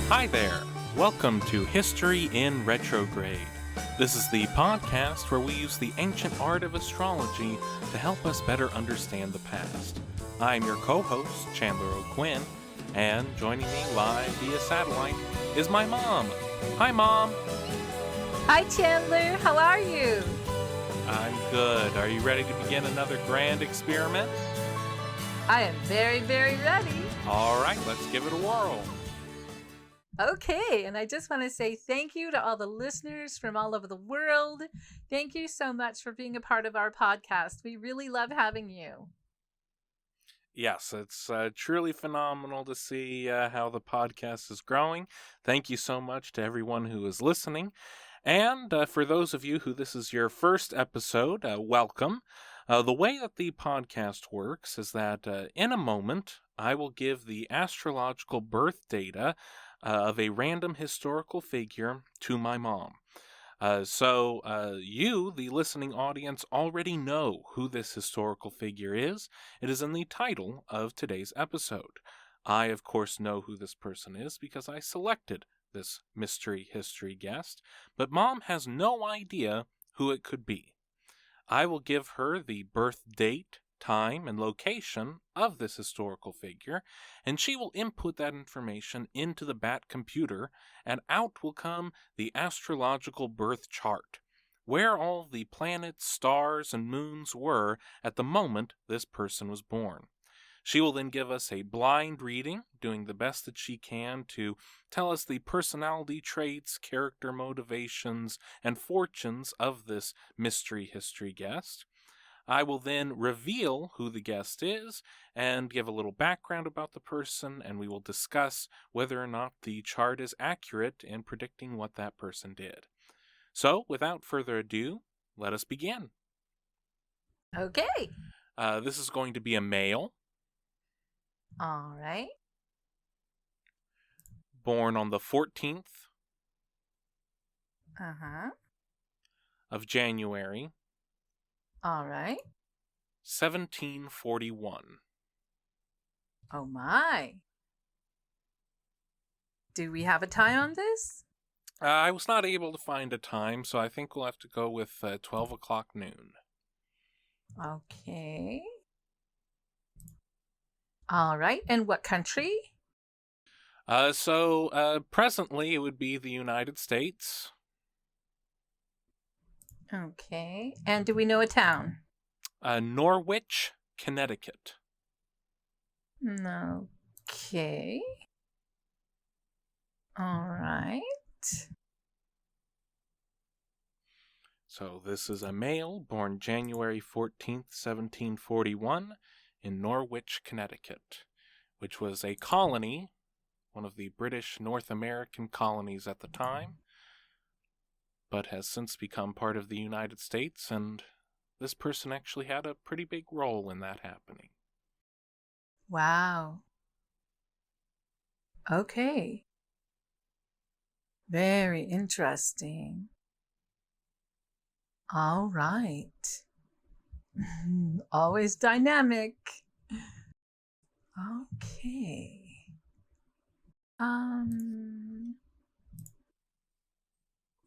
Hi there. Welcome to History in Retrograde. This is the podcast where we use the ancient art of astrology to help us better understand the past. I'm your co-host, Chandler O'Quinn, and joining me live via satellite is my mom. Hi, Mom. Hi, Chandler. How are you? I'm good. Are you ready to begin another grand experiment? I am very, very ready. All right, let's give it a whirl. Okay, and I just want to say thank you to all the listeners from all over the world. Thank you so much for being a part of our podcast. We really love having you. Yes, it's truly phenomenal to see how the podcast is growing. Thank you so much to everyone who is listening. And for those of you who this is your first episode, welcome. The way that the podcast works is that in a moment, I will give the astrological birth data of a random historical figure to my mom. So you, the listening audience, already know who this historical figure is. It is in the title of today's episode. I, of course, know who this person is because I selected this mystery history guest, but Mom has no idea who it could be. I will give her the birth date, time, and location of this historical figure, and she will input that information into the BAT computer, and out will come the astrological birth chart, where all the planets, stars, and moons were at the moment this person was born. She will then give us a blind reading, doing the best that she can to tell us the personality traits, character motivations, and fortunes of this mystery history guest. I will then reveal who the guest is and give a little background about the person, and we will discuss whether or not the chart is accurate in predicting what that person did. So, without further ado, let us begin. Okay. This is going to be a male. All right. Born on the 14th of January. All right. 1741. Oh my. Do we have a time on this? I was not able to find a time, so I think we'll have to go with 12 o'clock noon. Okay. All right. And what country? So presently it would be the United States. Okay. And do we know a town? Norwich, Connecticut. Okay. All right. So this is a male born January 14th, 1741 in Norwich, Connecticut, which was a colony, one of the British North American colonies at the time, but has since become part of the United States, and this person actually had a pretty big role in that happening. Wow. Okay. Very interesting. All right. Always dynamic. Okay. All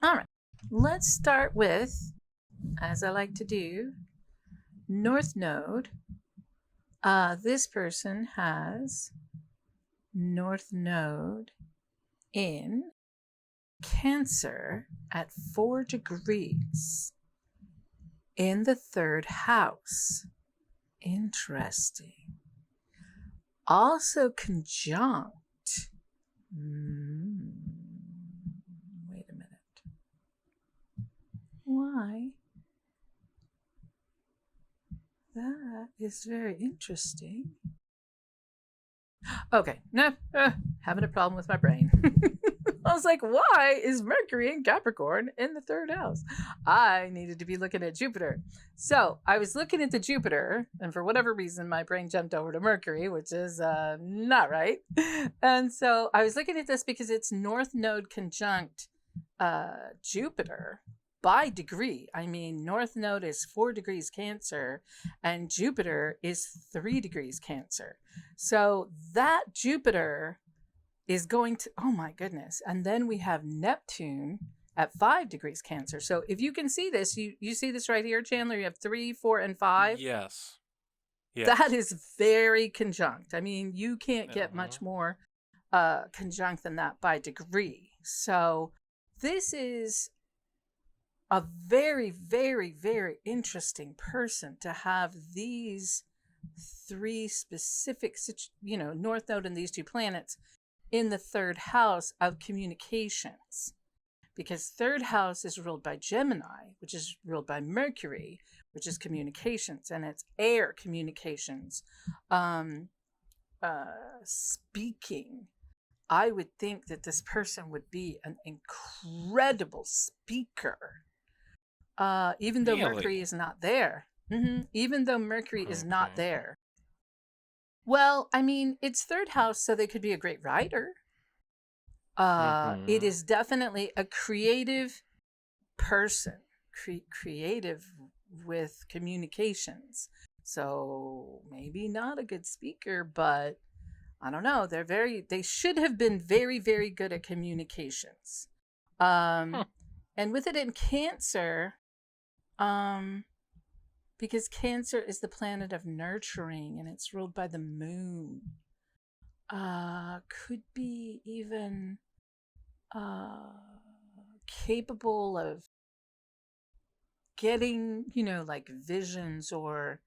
right. Let's start with, as I like to do, North Node. This person has North Node in Cancer at 4 degrees in the 3rd house. Interesting. Also conjunct. Wait a minute. Why? That is very interesting. Okay, no, having a problem with my brain. I was like, why is Mercury in Capricorn in the 3rd house? I needed to be looking at Jupiter. So I was looking at the Jupiter, and for whatever reason, my brain jumped over to Mercury, which is not right. And so I was looking at this because it's North Node conjunct Jupiter by degree. I mean, North Node is 4 degrees Cancer, and Jupiter is 3 degrees Cancer. So that Jupiter is going to, oh my goodness. And then we have Neptune at 5 degrees Cancer. So if you can see this, you see this right here, Chandler, you have 3, 4, and 5. Yes. That is very conjunct. I mean, you can't get much more conjunct than that by degree. So this is a very, very, very interesting person to have these 3 specific, North Node and these 2 planets in the 3rd house of communications. Because 3rd house is ruled by Gemini, which is ruled by Mercury, which is communications, and it's air communications. Speaking. I would think that this person would be an incredible speaker. Even though Mercury is not there. Even though Mercury is not there. Well, I mean, it's 3rd house, so they could be a great writer. It is definitely a creative person, creative with communications. So maybe not a good speaker, but I don't know. They should have been very, very good at communications. And with it in Cancer, because Cancer is the planet of nurturing and it's ruled by the moon. Could be even capable of getting, like visions or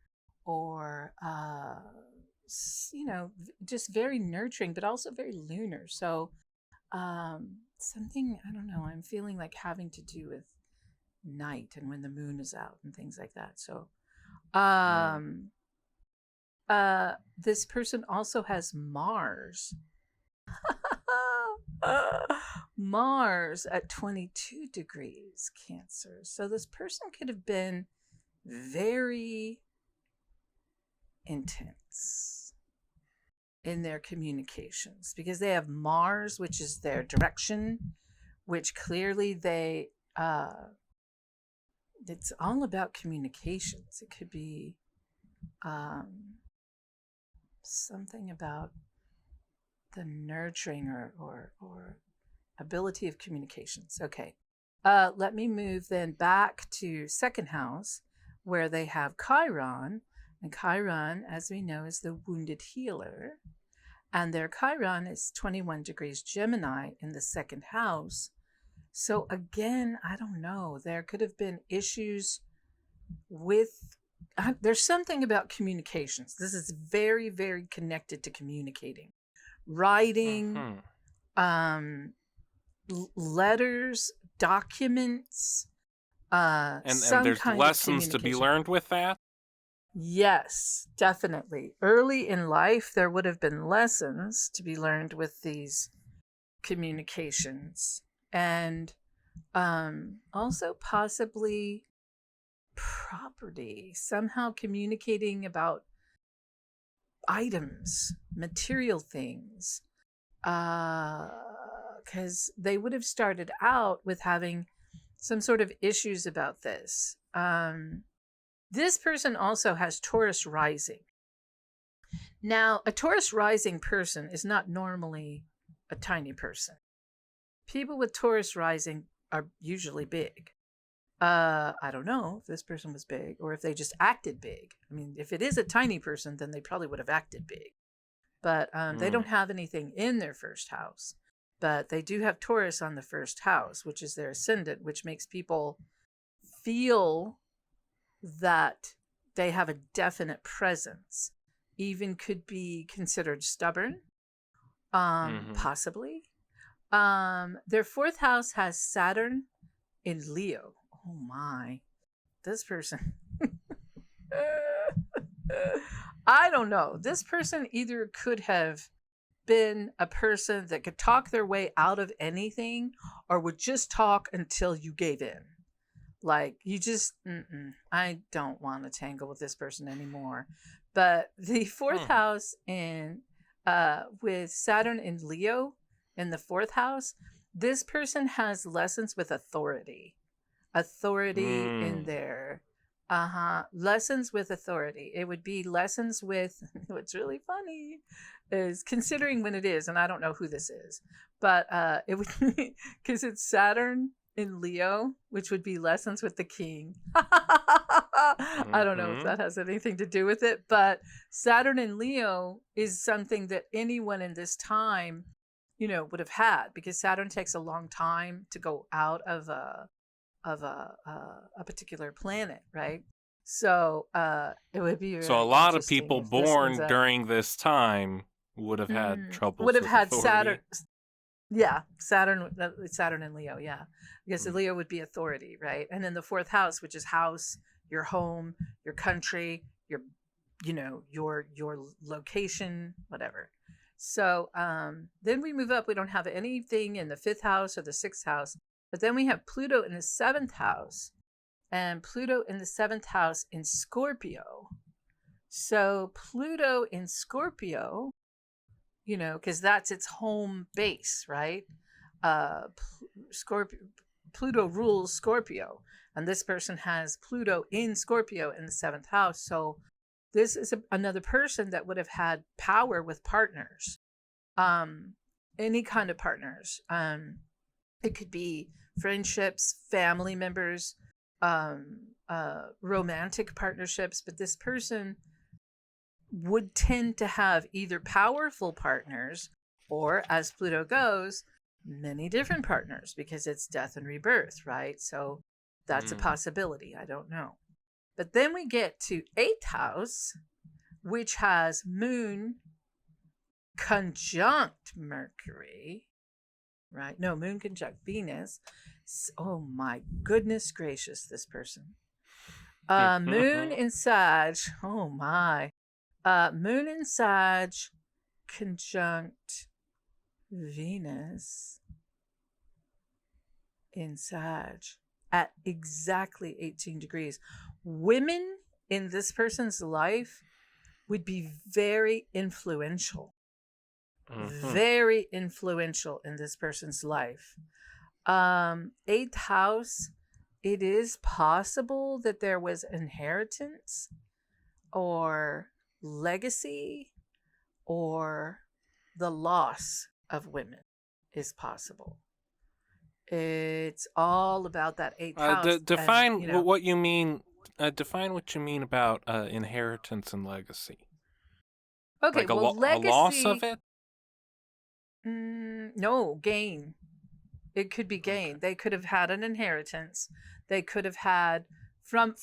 just very nurturing, but also very lunar. So something, I don't know, I'm feeling like having to do with night and when the moon is out and things like that. So this person also has Mars. Mars at 22 degrees Cancer. So this person could have been very intense in their communications because they have Mars, which is their direction, which clearly it's all about communications. It could be something about the nurturing or ability of communications. Okay. Let me move then back to 2nd house where they have Chiron. And Chiron, as we know, is the wounded healer. And their Chiron is 21 degrees Gemini in the 2nd house. So again, I don't know. There could have been issues with there's something about communications. This is very, very connected to communicating. Writing, letters, documents, and there's lessons to be learned with that? Yes, definitely. Early in life, there would have been lessons to be learned with these communications. And also possibly property, somehow communicating about items, material things, because they would have started out with having some sort of issues about this. This person also has Taurus rising. Now, a Taurus rising person is not normally a tiny person. People with Taurus rising are usually big. I don't know if this person was big or if they just acted big. I mean, if it is a tiny person, then they probably would have acted big. But they don't have anything in their 1st house. But they do have Taurus on the 1st house, which is their ascendant, which makes people feel that they have a definite presence. Even could be considered stubborn, possibly. Their 4th house has Saturn in Leo. Oh my, this person. I don't know. This person either could have been a person that could talk their way out of anything or would just talk until you gave in. Like, you just, I don't want to tangle with this person anymore. But the 4th house with Saturn in Leo in the 4th house, this person has lessons with authority in their Lessons with authority. It would be lessons with, what's really funny is considering when it is, and I don't know who this is, but it would be, because it's Saturn in Leo, which would be lessons with the king. I don't know if Mm-hmm. that has anything to do with it, but Saturn in Leo is something that anyone in this time, would have had, because Saturn takes a long time to go out of a particular planet, right? So it would be So a very lot of interesting people if this ends born up during this time would have had would troubles have with had Saturn. authority. Yeah, Saturn and Leo. Yeah, because Leo would be authority, right? And then the fourth house, which is house, your home, your country, your location, whatever. So then we move up. We don't have anything in the fifth house or the sixth house, but then we have Pluto in the seventh house, and Pluto in the seventh house in Scorpio. So Pluto in Scorpio, because that's its home base, right? Scorpio, Pluto rules Scorpio, and this person has Pluto in Scorpio in the seventh house. So this is another person that would have had power with partners, any kind of partners. It could be friendships, family members, romantic partnerships, but this person would tend to have either powerful partners or, as Pluto goes, many different partners, because it's death and rebirth, right? So that's a possibility. I don't know. But then we get to eighth house, which has Moon conjunct Mercury, right? No, Moon conjunct Venus. Oh my goodness gracious, this person. Moon in Sag. Oh my. Moon in Sag conjunct Venus in Sag at exactly 18 degrees. Women in this person's life would be very influential. Very influential in this person's life. Eighth house, it is possible that there was inheritance or legacy, or the loss of women is possible. It's all about that eighth house. Define what you mean. Define what you mean about inheritance and legacy. Okay, Like well, a loss legacy. of it. No, gain. It could be gain. Okay. They could have had an inheritance. They could have had from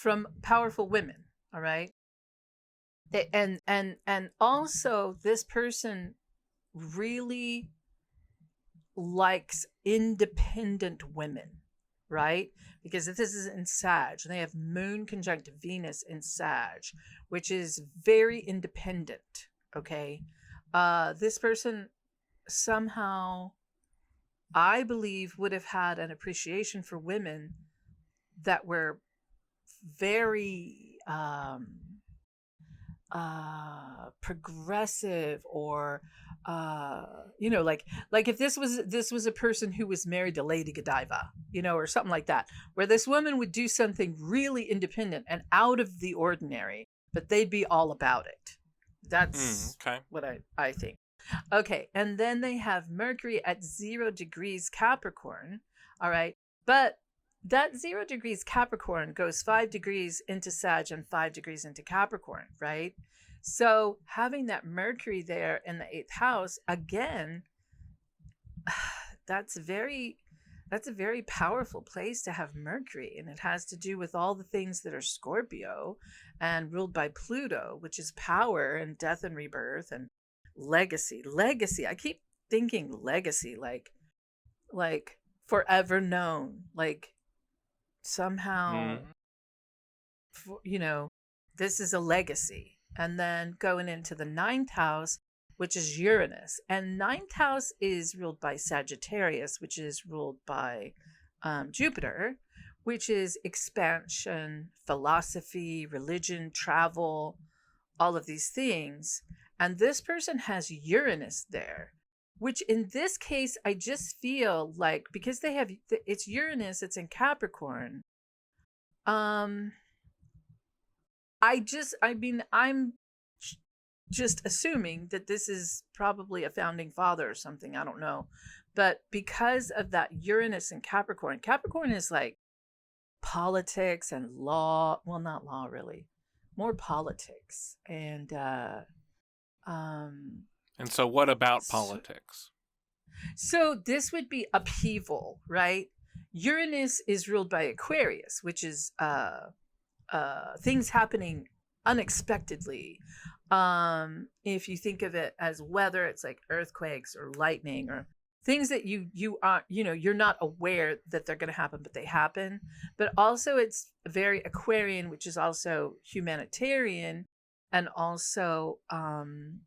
powerful women. All right. And also this person really likes independent women, right? Because if this is in Sag, they have Moon conjunct Venus in Sag, which is very independent. Okay. This person somehow, I believe, would have had an appreciation for women that were very progressive, or like if this was a person who was married to Lady Godiva, or something like that, where this woman would do something really independent and out of the ordinary, but they'd be all about it. That's Okay. what I think. Okay, and then they have Mercury at 0 degrees Capricorn. All right, but that 0 degrees Capricorn goes 5 degrees into Sag and 5 degrees into Capricorn, right? So having that Mercury there in the eighth house, again, that's a very powerful place to have Mercury. And it has to do with all the things that are Scorpio and ruled by Pluto, which is power and death and rebirth and legacy. I keep thinking legacy, like forever known, like somehow, this is a legacy. And then going into the ninth house, which is Uranus. And ninth house is ruled by Sagittarius, which is ruled by Jupiter, which is expansion, philosophy, religion, travel, all of these things. And this person has Uranus there, which in this case, I just feel like, because they have, it's Uranus, it's in Capricorn. I'm just assuming that this is probably a founding father or something. I don't know. But because of that Uranus and Capricorn is like politics and law. Well, not law really, more politics. Um, And so, what about so, politics? so this would be upheaval, right? Uranus is ruled by Aquarius, which is things happening unexpectedly. If you think of it as weather, it's like earthquakes or lightning or things that you are, you're not aware that they're going to happen, but they happen. But also it's very Aquarian, which is also humanitarian, and also what am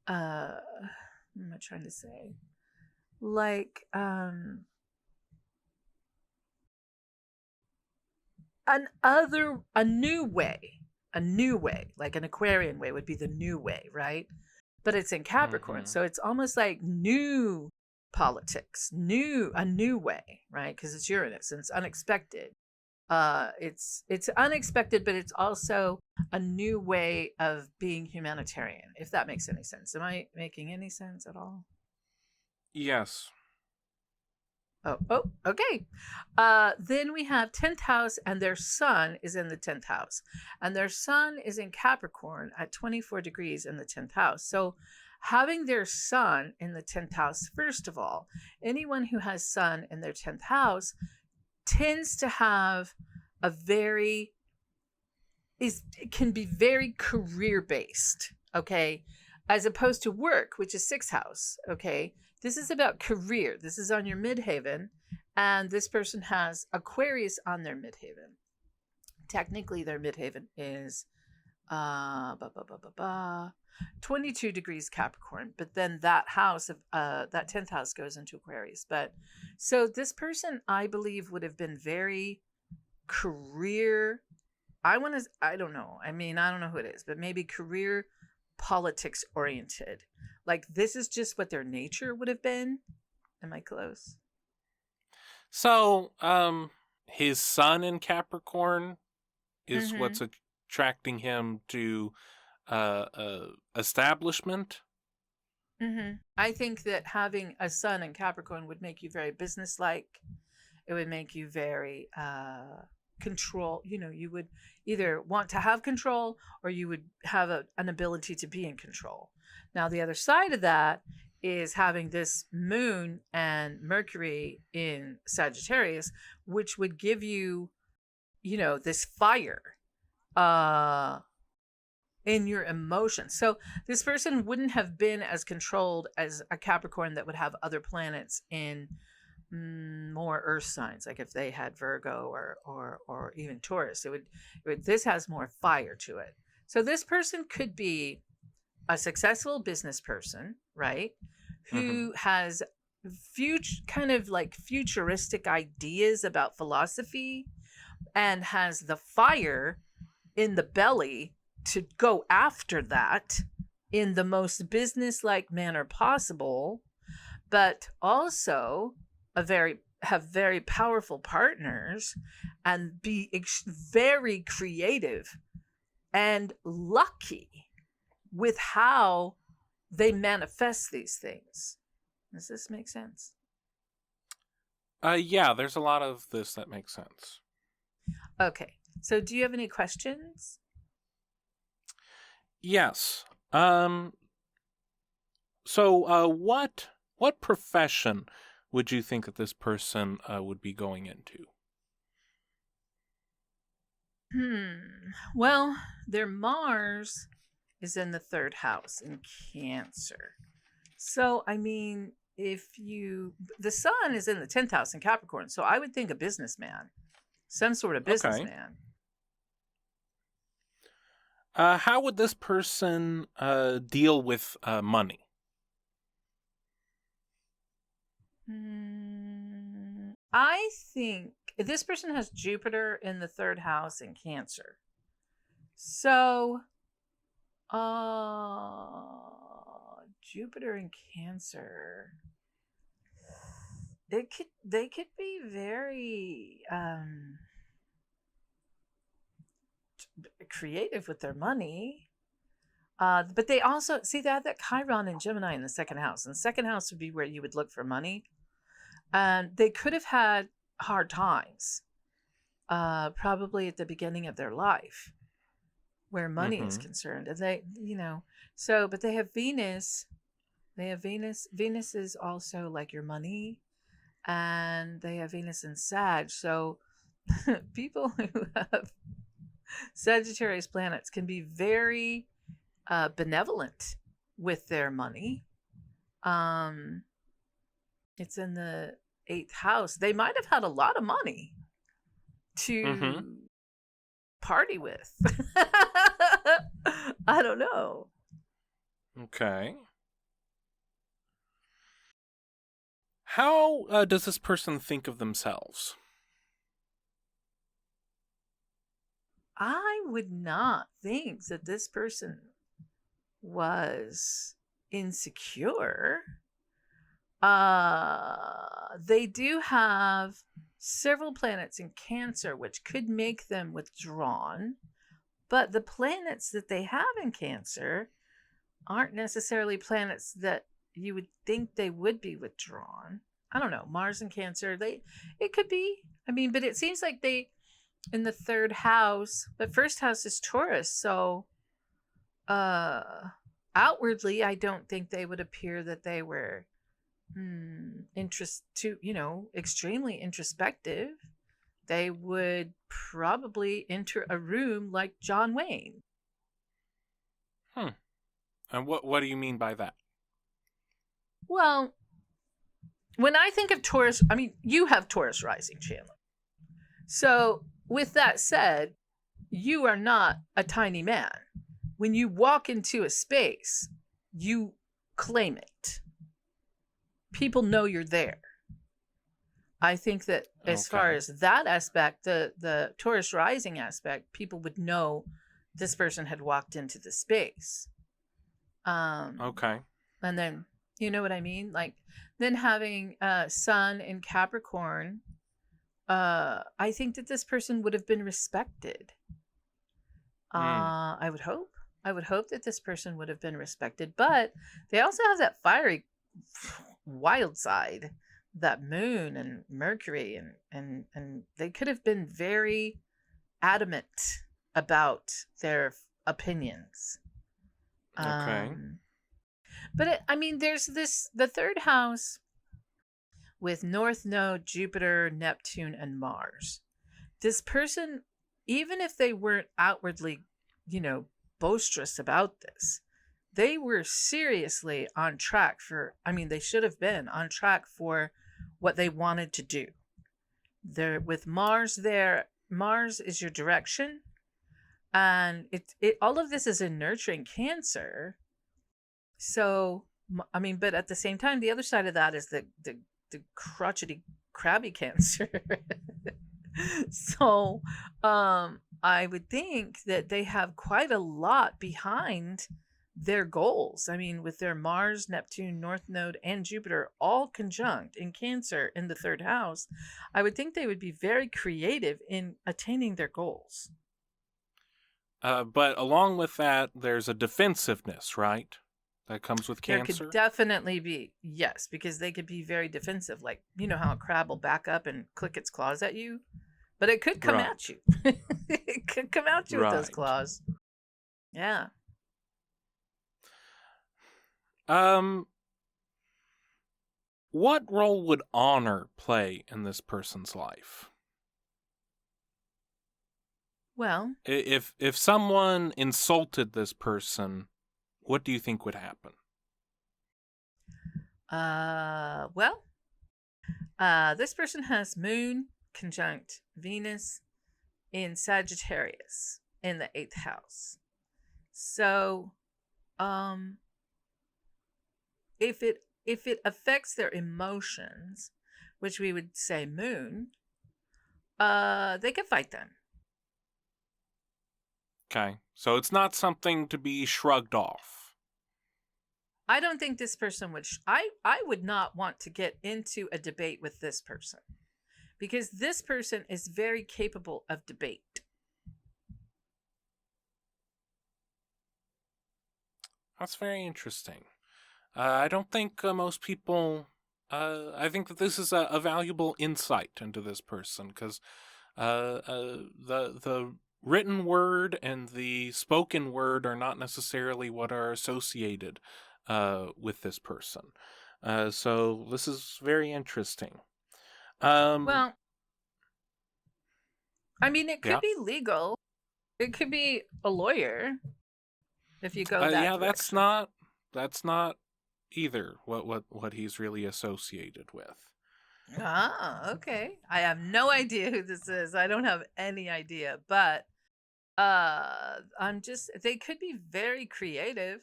I trying to say? Like a new way, like an Aquarian way would be the new way, right? But it's in Capricorn, Mm-hmm. so it's almost like new politics, a new way, right? Because it's Uranus and it's unexpected. It's unexpected, but it's also a new way of being humanitarian, if that makes any sense. Am I making any sense at all? Yes. Okay. Then we have 10th house, and their sun is in the 10th house. And their sun is in Capricorn at 24 degrees in the 10th house. So, having their sun in the 10th house, first of all, anyone who has sun in their 10th house tends to have a very, it can be very career based, okay, as opposed to work, which is 6th house, okay. This is about career. This is on your midhaven, and this person has Aquarius on their midhaven. Technically, their midhaven is 22 degrees Capricorn, but then that house of that 10th house goes into Aquarius. But so this person, I believe, would have been very career. I don't know. I mean, I don't know who it is, but maybe career politics oriented. Like this is just what their nature would have been. Am I close? So, his sun in Capricorn is Mm-hmm. what's attracting him to establishment. Mm-hmm. I think that having a sun in Capricorn would make you very businesslike. It would make you very control. You would either want to have control or you would have an ability to be in control. Now, the other side of that is having this moon and Mercury in Sagittarius, which would give you, this fire uh, in your emotions. So this person wouldn't have been as controlled as a Capricorn that would have other planets in more earth signs, like if they had Virgo or even Taurus. It would this has more fire to it. So this person could be a successful business person, right? Mm-hmm. Who has kind of like futuristic ideas about philosophy and has the fire in the belly to go after that in the most business-like manner possible, but also have very powerful partners and be very creative and lucky with how they manifest these things. Does this make sense? Yeah, there's a lot of this that makes sense. Okay. So do you have any questions? Yes. So, what profession would you think that this person would be going into? Well, their Mars is in the 3rd house in Cancer. So, I mean, the sun is in the 10th house in Capricorn. So I would think a businessman, some sort of Okay. businessman. How would this person deal with money? I think this person has Jupiter in the 3rd house in Cancer. So, Jupiter in Cancer. They could be very creative with their money. But they also, see, they have that Chiron and Gemini in the second house. And the second house would be where you would look for money. And they could have had hard times, probably at the beginning of their life, where money is concerned. And they, but they have Venus. They have Venus. Venus is also like your money. And they have Venus in Sag. So people who have Sagittarius planets can be very benevolent with their money. It's in the 8th house. They might have had a lot of money to party with. I don't know. Okay. How does this person think of themselves? I would not think that this person was insecure. They do have several planets in Cancer, which could make them withdrawn. But the planets that they have in Cancer aren't necessarily planets that you would think they would be withdrawn. I don't know. Mars in Cancer, it could be. I mean, but it seems like they, in the 3rd house, but 1st house is Taurus. So outwardly, I don't think they would appear that they were extremely introspective. They would probably enter a room like John Wayne. And what do you mean by that? Well, when I think of Taurus, I mean, you have Taurus rising, Chandler. So with that said, you are not a tiny man. When you walk into a space, you claim it. People know you're there. I think that as far as that aspect, the Taurus rising aspect, people would know this person had walked into the space. Okay. And then, you know what I mean? Like, then having Sun in Capricorn, I think that this person would have been respected. I would hope. I would hope that this person would have been respected. But they also have that fiery, wild side, that Moon and Mercury, and they could have been very adamant about their opinions. Okay. But there's the 3rd house with North Node, Jupiter, Neptune, and Mars. This person, even if they weren't outwardly, boisterous about this, they were seriously on track they should have been on track for what they wanted to do. They're with Mars there. Mars is your direction. And it all of this is in nurturing Cancer. So, but at the same time, the other side of that is the crotchety, crabby Cancer. So, I would think that they have quite a lot behind their goals. With their Mars, Neptune, North Node, and Jupiter all conjunct in Cancer in the 3rd house, I would think they would be very creative in attaining their goals. But along with that, there's a defensiveness, right? That comes with Cancer? There could definitely be, yes, because they could be very defensive. Like, you know how a crab will back up and click its claws at you? But it could come at you. It could come at you with those claws. Yeah. What role would honor play in this person's life? Well, if someone insulted this person, what do you think would happen? This person has Moon conjunct Venus in Sagittarius in the 8th house. So, if it affects their emotions, which we would say Moon, they could fight then. Okay, so it's not something to be shrugged off. I don't think this person would. I would not want to get into a debate with this person, because this person is very capable of debate. That's very interesting. I don't think most people. I think that this is a valuable insight into this person because the written word and the spoken word are not necessarily what are associated with this person. So this is very interesting. Um, Well, I mean, it could yeah, be legal. It could be a lawyer if you go that yeah. direction. That's not either what he's really associated with. Ah, okay. I have no idea who this is. I don't have any idea, but I'm just they could be very creative,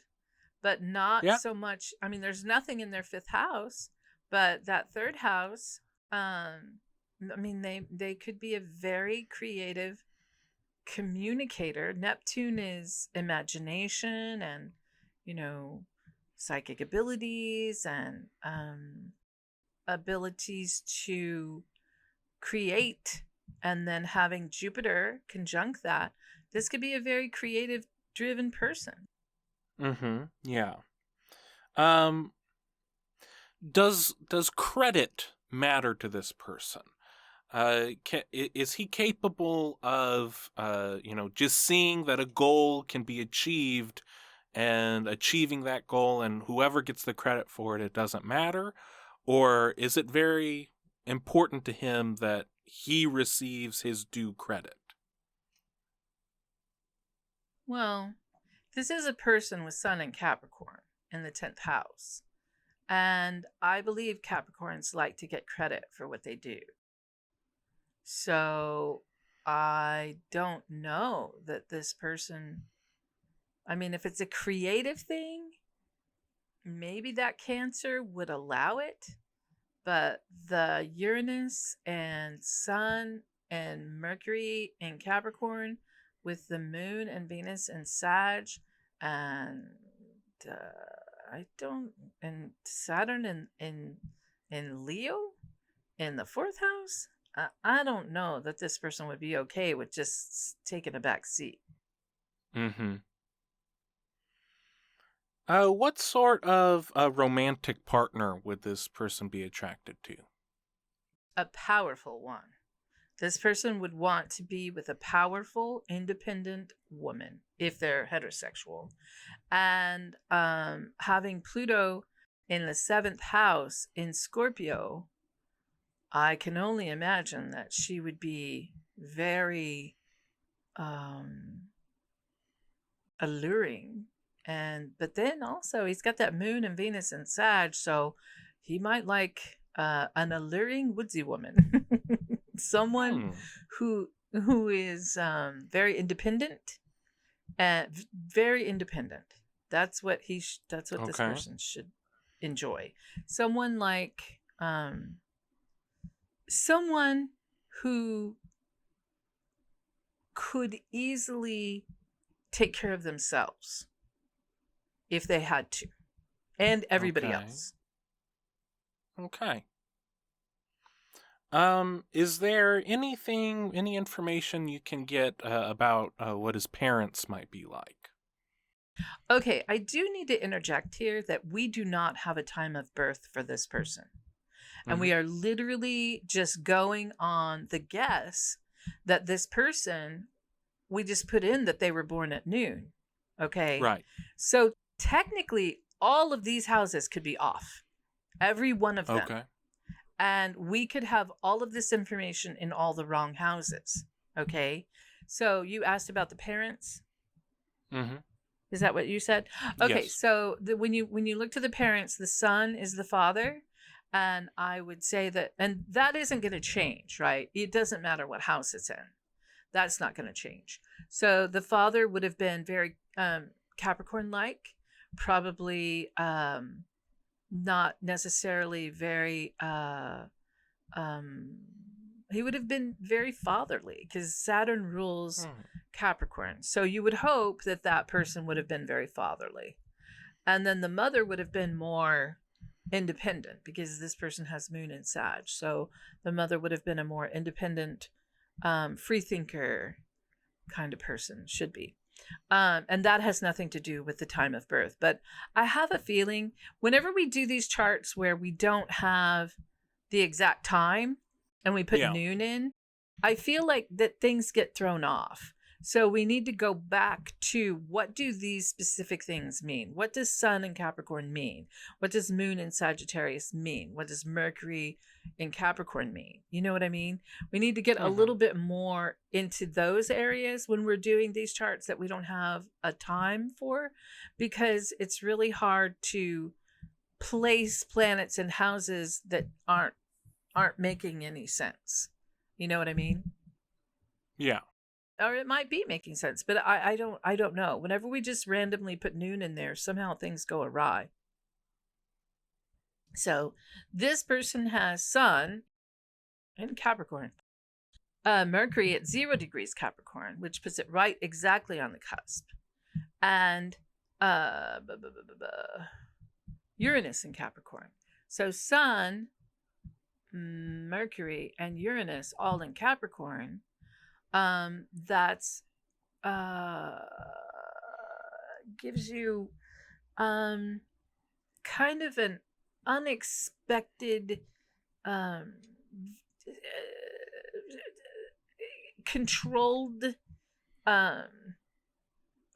but not Yeah. so much. I mean, there's nothing in their fifth house, but that third house, I mean they could be a very creative communicator. Neptune is imagination and, you know, psychic abilities and abilities to create. And then having Jupiter conjunct that, this could be a very creative driven person. Mm-hmm. Yeah. Um, does credit matter to this person? Is he capable of just seeing that a goal can be achieved and achieving that goal, and whoever gets the credit for it, it doesn't matter? Or is it very important to him that he receives his due credit? Well, this is a person with Sun in Capricorn in the 10th house. And I believe Capricorns like to get credit for what they do. So I don't know that this person, I mean, if it's a creative thing, maybe that Cancer would allow it. But the Uranus and Sun and Mercury in Capricorn with the Moon and Venus in Sag and I don't and Saturn in Leo in the fourth house. I don't know that this person would be okay with just taking a back seat. Mm-hmm. What sort of a romantic partner would this person be attracted to? A powerful one. This person would want to be with a powerful, independent woman if they're heterosexual. And having Pluto in the seventh house in Scorpio, I can only imagine that she would be very alluring. And but then also he's got that Moon and Venus in Sag, so he might like an alluring woodsy woman, someone Hmm. who is very independent and very independent. That's what this Okay. person should enjoy. Someone like someone who could easily take care of themselves if they had to, and everybody Okay. else. Okay. Is there any information you can get about what his parents might be like? Okay, I do need to interject here that we do not have a time of birth for this person. And Mm-hmm. we are literally just going on the guess that this person, we just put in that they were born at noon. Okay. Right. So technically, all of these houses could be off, every one of them. Okay. And we could have all of this information in all the wrong houses. Okay. So you asked about the parents. Mm-hmm. Is that what you said? Okay, Yes. so when you look to the parents, the son is the father, and I would say that, and that isn't going to change, right? It doesn't matter what house it's in. That's not going to change. So the father would have been very Capricorn-like, probably not necessarily very. Um, he would have been very fatherly because Saturn rules Hmm. Capricorn. So you would hope that that person would have been very fatherly. And then the mother would have been more independent because this person has Moon in Sag. So the mother would have been a more independent, free thinker kind of person, should be. And that has nothing to do with the time of birth. But I have a feeling whenever we do these charts where we don't have the exact time and we put Yeah. noon in, I feel like that things get thrown off. So we need to go back to, what do these specific things mean? What does Sun in Capricorn mean? What does Moon in Sagittarius mean? What does Mercury in Capricorn mean? You know what I mean? We need to get a little bit more into those areas when we're doing these charts that we don't have a time for, because it's really hard to place planets in houses that aren't making any sense. You know what I mean? Yeah. Or it might be making sense, but I don't know. Whenever we just randomly put noon in there, somehow things go awry. So this person has Sun in Capricorn, Mercury at 0 degrees Capricorn, which puts it right exactly on the cusp, and Uranus in Capricorn. So Sun, Mercury, and Uranus all in Capricorn. That's gives you kind of an unexpected controlled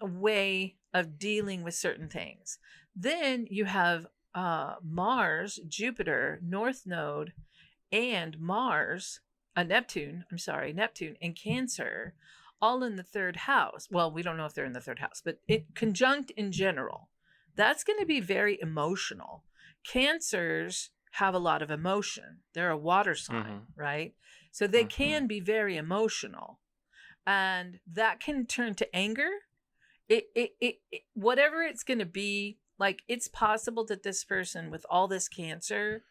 way of dealing with certain things. Then you have Mars, Jupiter, North Node, and Neptune in Cancer, all in the third house. Well, we don't know if they're in the third house, but it conjunct in general. That's going to be very emotional. Cancers have a lot of emotion. They're a water sign, right? So they can be very emotional, and that can turn to anger. Whatever it's going to be, like, it's possible that this person with all this Cancer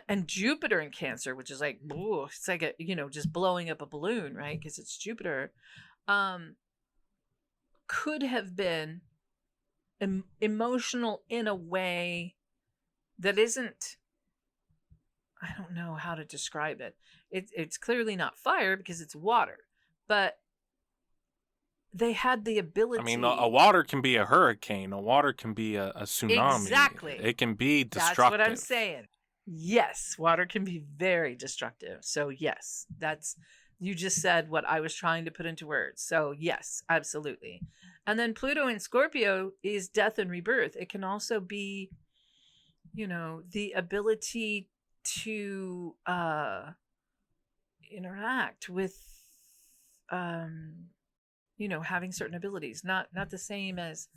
and Jupiter in Cancer, which is like, ooh, it's like just blowing up a balloon, right? Because it's Jupiter, could have been emotional in a way that isn't, I don't know how to describe it. It's clearly not fire because it's water, but they had the ability. I mean, a water can be a hurricane. A water can be a tsunami. Exactly. It can be destructive. That's what I'm saying. Yes, water can be very destructive. So yes, you just said what I was trying to put into words. So yes, absolutely. And then Pluto in Scorpio is death and rebirth. It can also be, the ability to interact with, having certain abilities. Not the same as,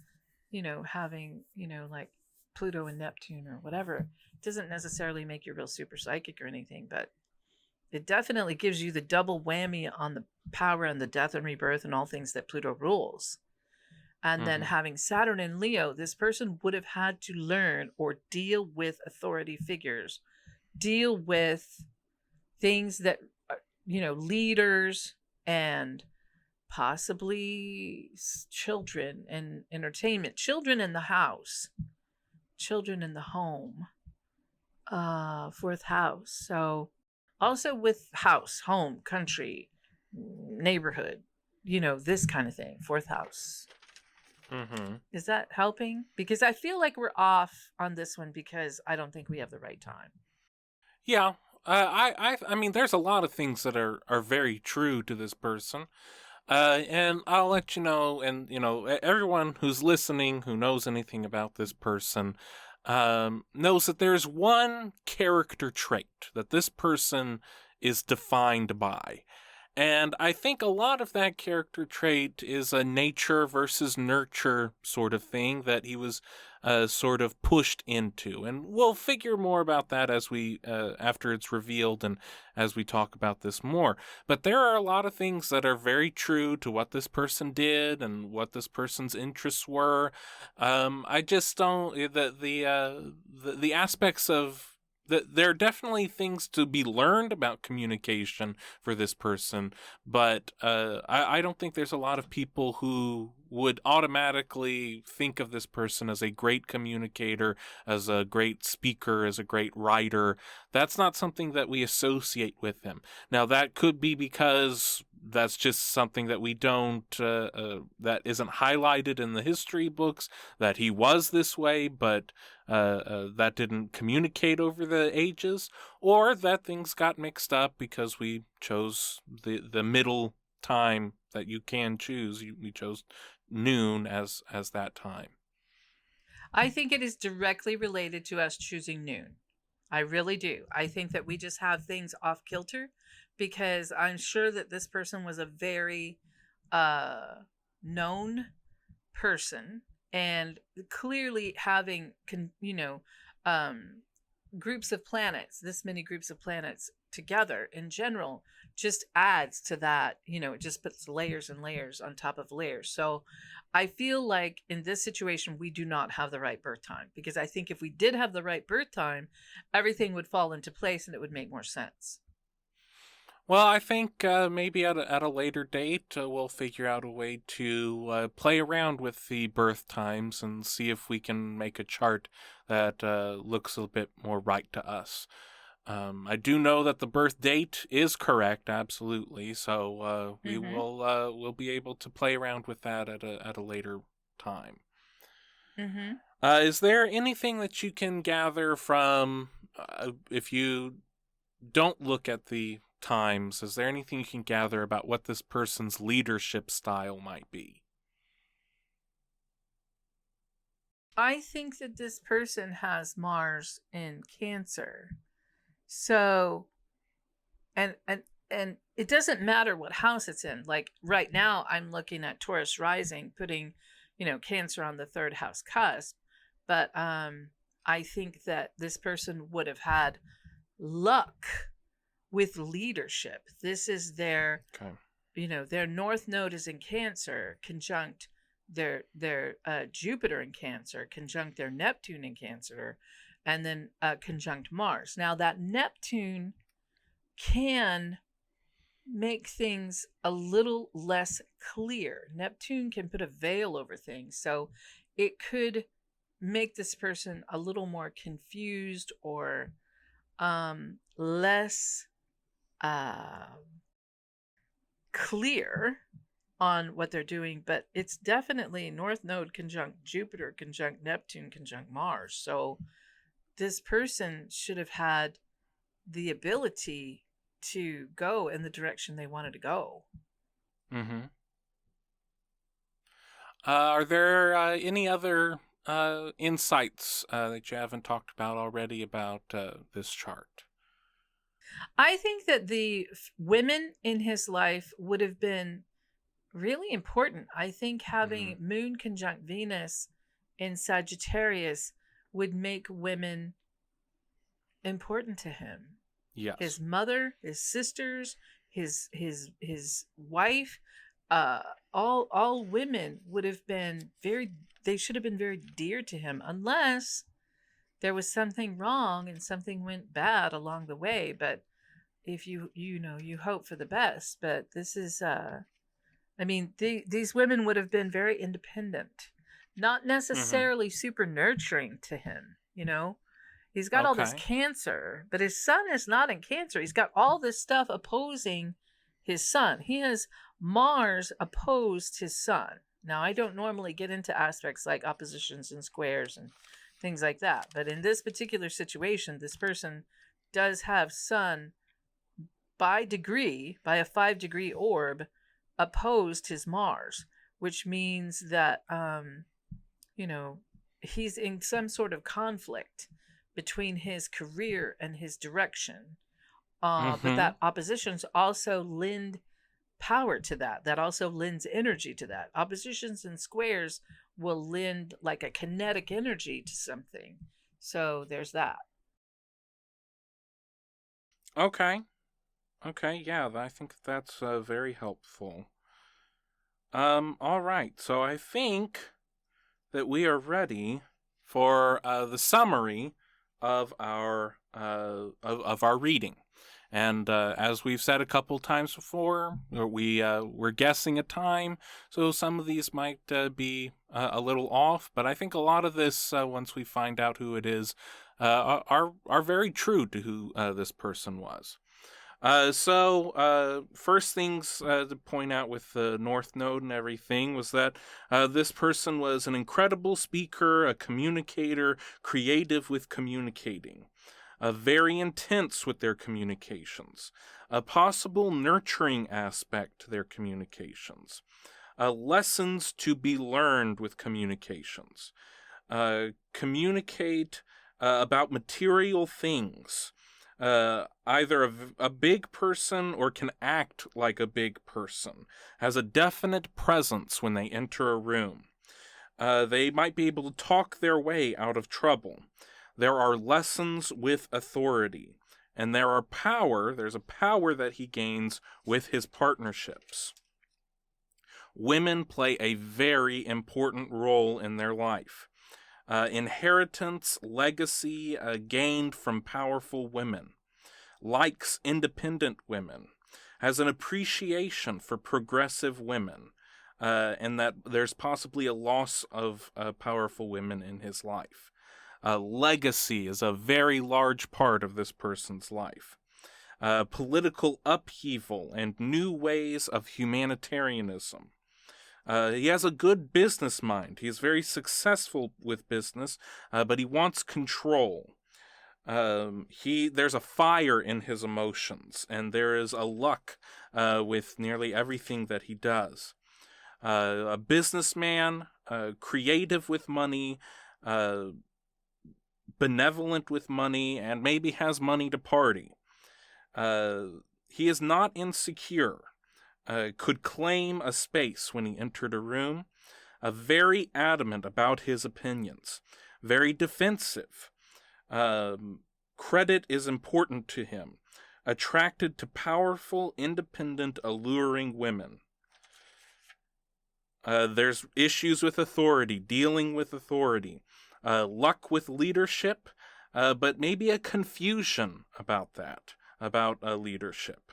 having, like Pluto and Neptune or whatever. It doesn't necessarily make you real super psychic or anything, but it definitely gives you the double whammy on the power and the death and rebirth and all things that Pluto rules. And then having Saturn in Leo, this person would have had to learn or deal with authority figures, deal with things that, leaders and possibly children and entertainment, children in the house, children in the home, fourth house. So also with house, home, country, neighborhood, this kind of thing, fourth house. Is that helping? Because I feel like we're off on this one because I don't think we have the right time. Yeah. I mean, there's a lot of things that are very true to this person. And I'll let you know, and, everyone who's listening who knows anything about this person knows that there's one character trait that this person is defined by. And I think a lot of that character trait is a nature versus nurture sort of thing that he was sort of pushed into. And we'll figure more about that as we after it's revealed and as we talk about this more. But there are a lot of things that are very true to what this person did and what this person's interests were. I just don't the aspects of there are definitely things to be learned about communication for this person, but I don't think there's a lot of people who would automatically think of this person as a great communicator, as a great speaker, as a great writer. That's not something that we associate with him. Now, that could be because that's just something that we don't, that isn't highlighted in the history books, that he was this way, but that didn't communicate over the ages, or that things got mixed up because we chose the middle time that you can choose. We chose noon as that time. I think it is directly related to us choosing noon. I really do. I think that we just have things off kilter because I'm sure that this person was a very known person, and clearly having groups of planets, this many groups of planets together in general, just adds to that. It just puts layers and layers on top of layers. So I feel like in this situation we do not have the right birth time, because I think if we did have the right birth time, everything would fall into place and it would make more sense. Well, I think maybe at a later date we'll figure out a way to play around with the birth times and see if we can make a chart that looks a bit more right to us. I do know that the birth date is correct, absolutely. So we Mm-hmm. will we'll be able to play around with that at a later time. Mm-hmm. Is there anything that you can gather from if you don't look at the times? Is there anything you can gather about what this person's leadership style might be? I think that this person has Mars in Cancer. So, and it doesn't matter what house it's in. Like right now I'm looking at Taurus rising, putting, Cancer on the third house cusp, but I think that this person would have had luck with leadership. This is their, Okay. Their north node is in Cancer, conjunct their Jupiter in Cancer, conjunct their Neptune in Cancer, and then conjunct Mars. Now that Neptune can make things a little less clear. Neptune can put a veil over things, so it could make this person a little more confused or less clear on what they're doing. But it's definitely North Node conjunct Jupiter, conjunct Neptune, conjunct Mars. So this person should have had the ability to go in the direction they wanted to go. Mm-hmm. Are there any other insights that you haven't talked about already about this chart? I think that the women in his life would have been really important. I think having Mm-hmm. Moon conjunct Venus in Sagittarius would make women important to him. Yes. His mother, his sisters, his wife, all women would have been they should have been very dear to him, unless there was something wrong and something went bad along the way. But if you hope for the best. But this is these women would have been very independent, not Mm-hmm. necessarily super nurturing to him. He's got all this Okay. Cancer, but his sun is not in Cancer. He's got all this stuff opposing his sun. He has Mars opposed his sun. Now, I don't normally get into aspects like oppositions and squares and things like that, but in this particular situation, this person does have sun by a 5-degree orb opposed his Mars, which means that he's in some sort of conflict between his career and his direction. But Mm-hmm. that oppositions also lend power to that. That also lends energy to that. Oppositions and squares will lend like a kinetic energy to something. So there's that. Okay. Okay. Yeah, I think that's very helpful. All right. So I think that we are ready for the summary of our of our reading. And as we've said a couple times before, we're guessing a time, so some of these might be a little off. But I think a lot of this, once we find out who it is, are very true to who this person was. First things to point out with the North Node and everything was that this person was an incredible speaker, a communicator, creative with communicating, very intense with their communications, a possible nurturing aspect to their communications, lessons to be learned with communications, communicate about material things. Either a big person or can act like a big person, has a definite presence when they enter a room. They might be able to talk their way out of trouble. There are lessons with authority, and there's a power that he gains with his partnerships. Women play a very important role in their life. Inheritance, legacy gained from powerful women. Likes independent women. Has an appreciation for progressive women. And that there's possibly a loss of powerful women in his life. Legacy is a very large part of this person's life. Political upheaval and new ways of humanitarianism. He has a good business mind. He is very successful with business, but he wants control. There's a fire in his emotions, and there is a luck with nearly everything that he does. A businessman, creative with money, benevolent with money, and maybe has money to party. He is not insecure. Could claim a space when he entered a room, very adamant about his opinions, very defensive. Credit is important to him, attracted to powerful, independent, alluring women. There's issues with authority, dealing with authority, luck with leadership, but maybe a confusion about that, about leadership.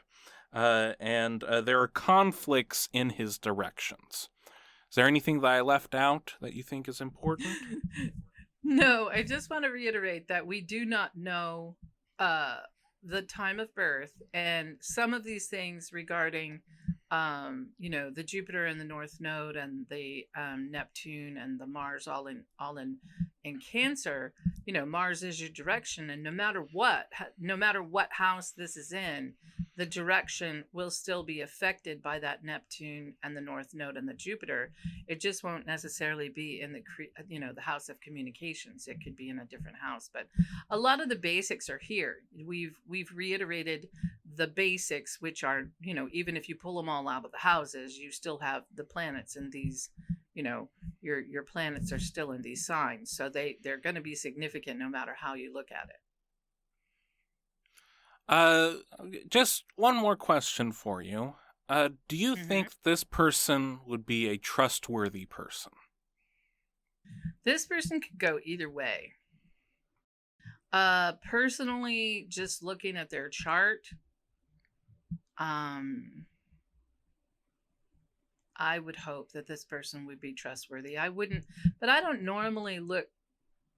And there are conflicts in his directions. Is there anything that I left out that you think is important? No, I just want to reiterate that we do not know the time of birth, and some of these things regarding the Jupiter and the North Node and the Neptune and the Mars all in Cancer. Mars is your direction, and no matter what house this is in, the direction will still be affected by that Neptune and the North Node and the Jupiter. It just won't necessarily be in the house of communications. It could be in a different house, but a lot of the basics are here. We've reiterated the basics, which are, even if you pull them all out of the houses, you still have the planets in these, your planets are still in these signs. So they're going to be significant no matter how you look at it. Just one more question for you. Do you think this person would be a trustworthy person? This person could go either way. Personally, just looking at their chart, I would hope that this person would be trustworthy. I wouldn't, but I don't normally look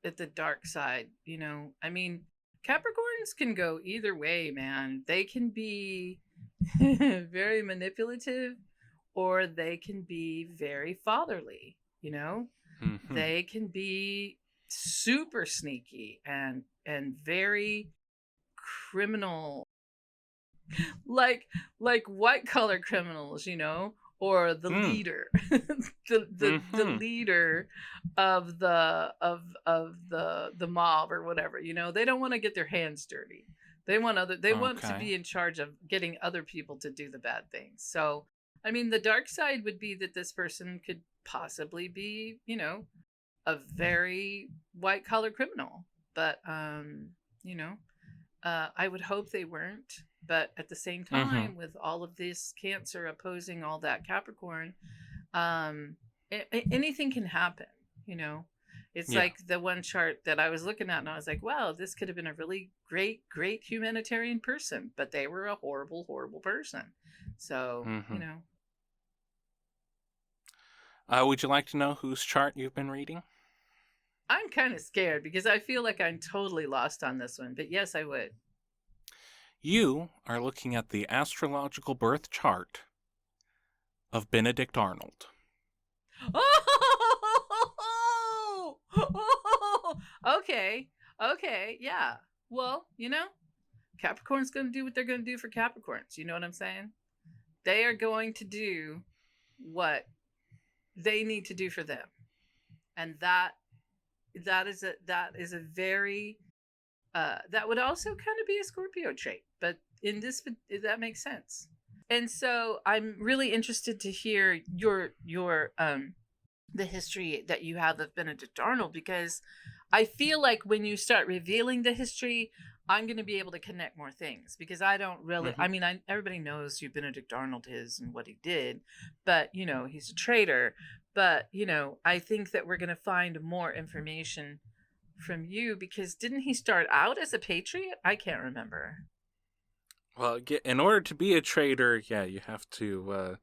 at the dark side, Capricorns can go either way, man. They can be very manipulative, or they can be very fatherly, They can be super sneaky and very criminal, like white collar criminals, or the leader, the leader of the mob or whatever. They don't want to get their hands dirty. They want to be in charge of getting other people to do the bad things. So, the dark side would be that this person could possibly be, a very white collar criminal. But I would hope they weren't. But at the same time, with all of this Cancer opposing all that Capricorn, anything can happen, It's like the one chart that I was looking at, and I was like, wow, this could have been a really great humanitarian person, but they were a horrible, horrible person. So, Would you like to know whose chart you've been reading? I'm kind of scared because I feel like I'm totally lost on this one, but yes, I would. You are looking at the astrological birth chart of Benedict Arnold. Oh! Okay. Okay. Yeah. Well, Capricorn's going to do what they're going to do for Capricorns. You know what I'm saying? They are going to do what they need to do for them. And that is a very that would also kind of be a Scorpio trait, but in this that makes sense. And so I'm really interested to hear your the history that you have of Benedict Arnold, because I feel like when you start revealing the history, I'm going to be able to connect more things, because I don't really, I mean, everybody knows who Benedict Arnold is and what he did, but, he's a traitor. But, I think that we're going to find more information from you, because didn't he start out as a patriot? I can't remember. Well, in order to be a traitor, yeah, you have to,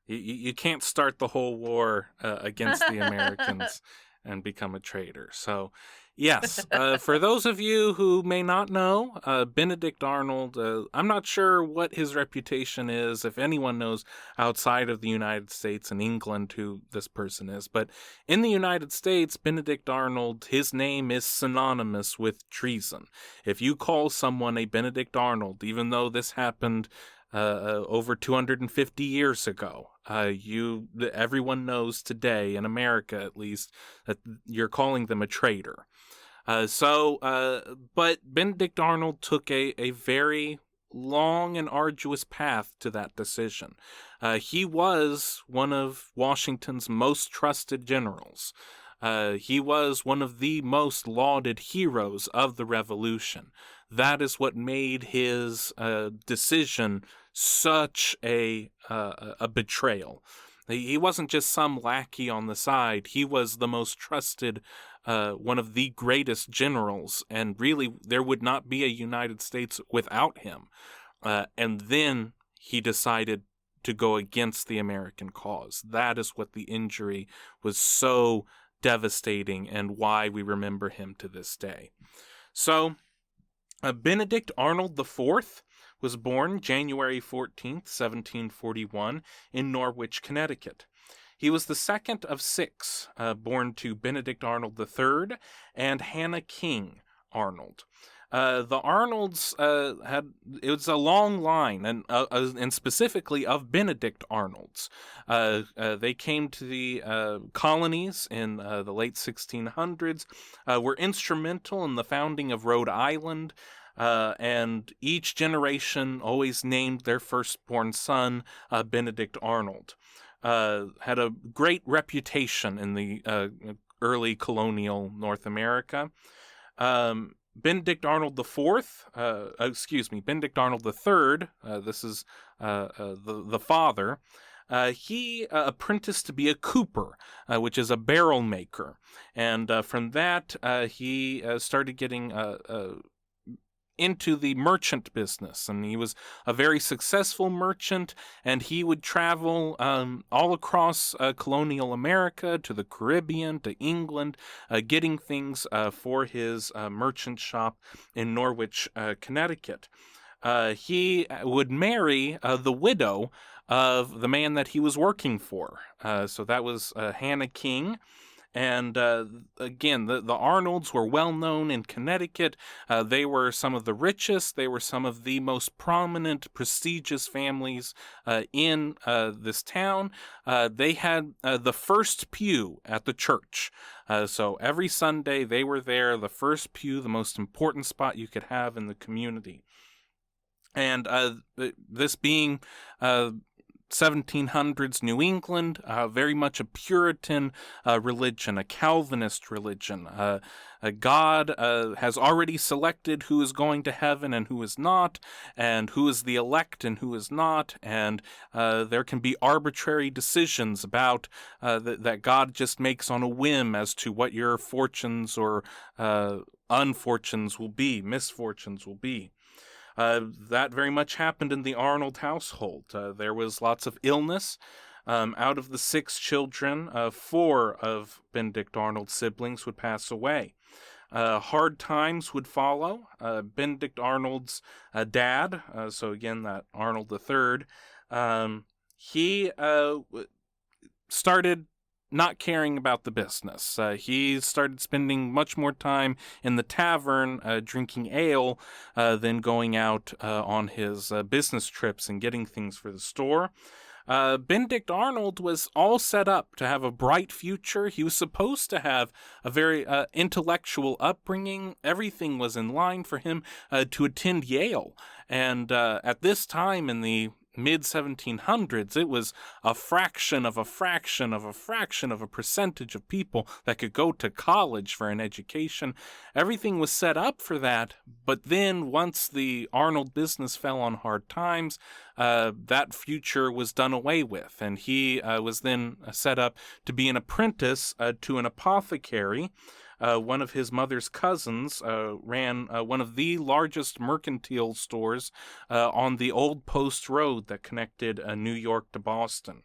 you can't start the whole war against the Americans and become a traitor. So, yes, for those of you who may not know, Benedict Arnold, I'm not sure what his reputation is, if anyone knows outside of the United States and England who this person is. But in the United States, Benedict Arnold, his name is synonymous with treason. If you call someone a Benedict Arnold, even though this happened over 250 years ago, everyone knows today, in America at least, that you're calling them a traitor. But Benedict Arnold took a very long and arduous path to that decision. He was one of Washington's most trusted generals. He was one of the most lauded heroes of the Revolution. That is what made his decision such a betrayal. He wasn't just some lackey on the side. He was the most trusted, one of the greatest generals, and really there would not be a United States without him. And then he decided to go against the American cause. That is what the injury was so devastating, and why we remember him to this day. So, Benedict Arnold IV was born January 14th, 1741, in Norwich, Connecticut. He was the second of six, born to Benedict Arnold III and Hannah King Arnold. The Arnolds it was a long line, and specifically of Benedict Arnolds. They came to the colonies in the late 1600s, were instrumental in the founding of Rhode Island, and each generation always named their firstborn son Benedict Arnold. Had a great reputation in the early colonial North America. Benedict Arnold IV, Benedict Arnold III, this is the father, he apprenticed to be a cooper, which is a barrel maker. And from that, he started getting into the merchant business, and he was a very successful merchant, and he would travel all across colonial America, to the Caribbean, to England, getting things for his merchant shop in Norwich, Connecticut. He would marry the widow of the man that he was working for. So that was Hannah King. And again, the Arnolds were well known in Connecticut. They were some of the richest. They were some of the most prominent, prestigious families in this town. They had the first pew at the church. So every Sunday they were there, the first pew, the most important spot you could have in the community. And this being 1700s New England, very much a Puritan religion, a Calvinist religion. God has already selected who is going to heaven and who is not, and who is the elect and who is not, and there can be arbitrary decisions about that God just makes on a whim as to what your fortunes or unfortunes will be, misfortunes will be. That very much happened in the Arnold household. There was lots of illness. Out of the 6 children, 4 of Benedict Arnold's siblings would pass away. hard times would follow. Benedict Arnold's dad, so again, that Arnold III, he started not caring about the business. He started spending much more time in the tavern drinking ale than going out on his business trips and getting things for the store. Benedict Arnold was all set up to have a bright future. He was supposed to have a very intellectual upbringing. Everything was in line for him to attend Yale. And at this time in the mid-1700s, it was a fraction of a fraction of a fraction of a percentage of people that could go to college for an education. Everything was set up for that, but then once the Arnold business fell on hard times, that future was done away with, and he was then set up to be an apprentice to an apothecary. One of his mother's cousins ran one of the largest mercantile stores on the Old Post Road that connected New York to Boston.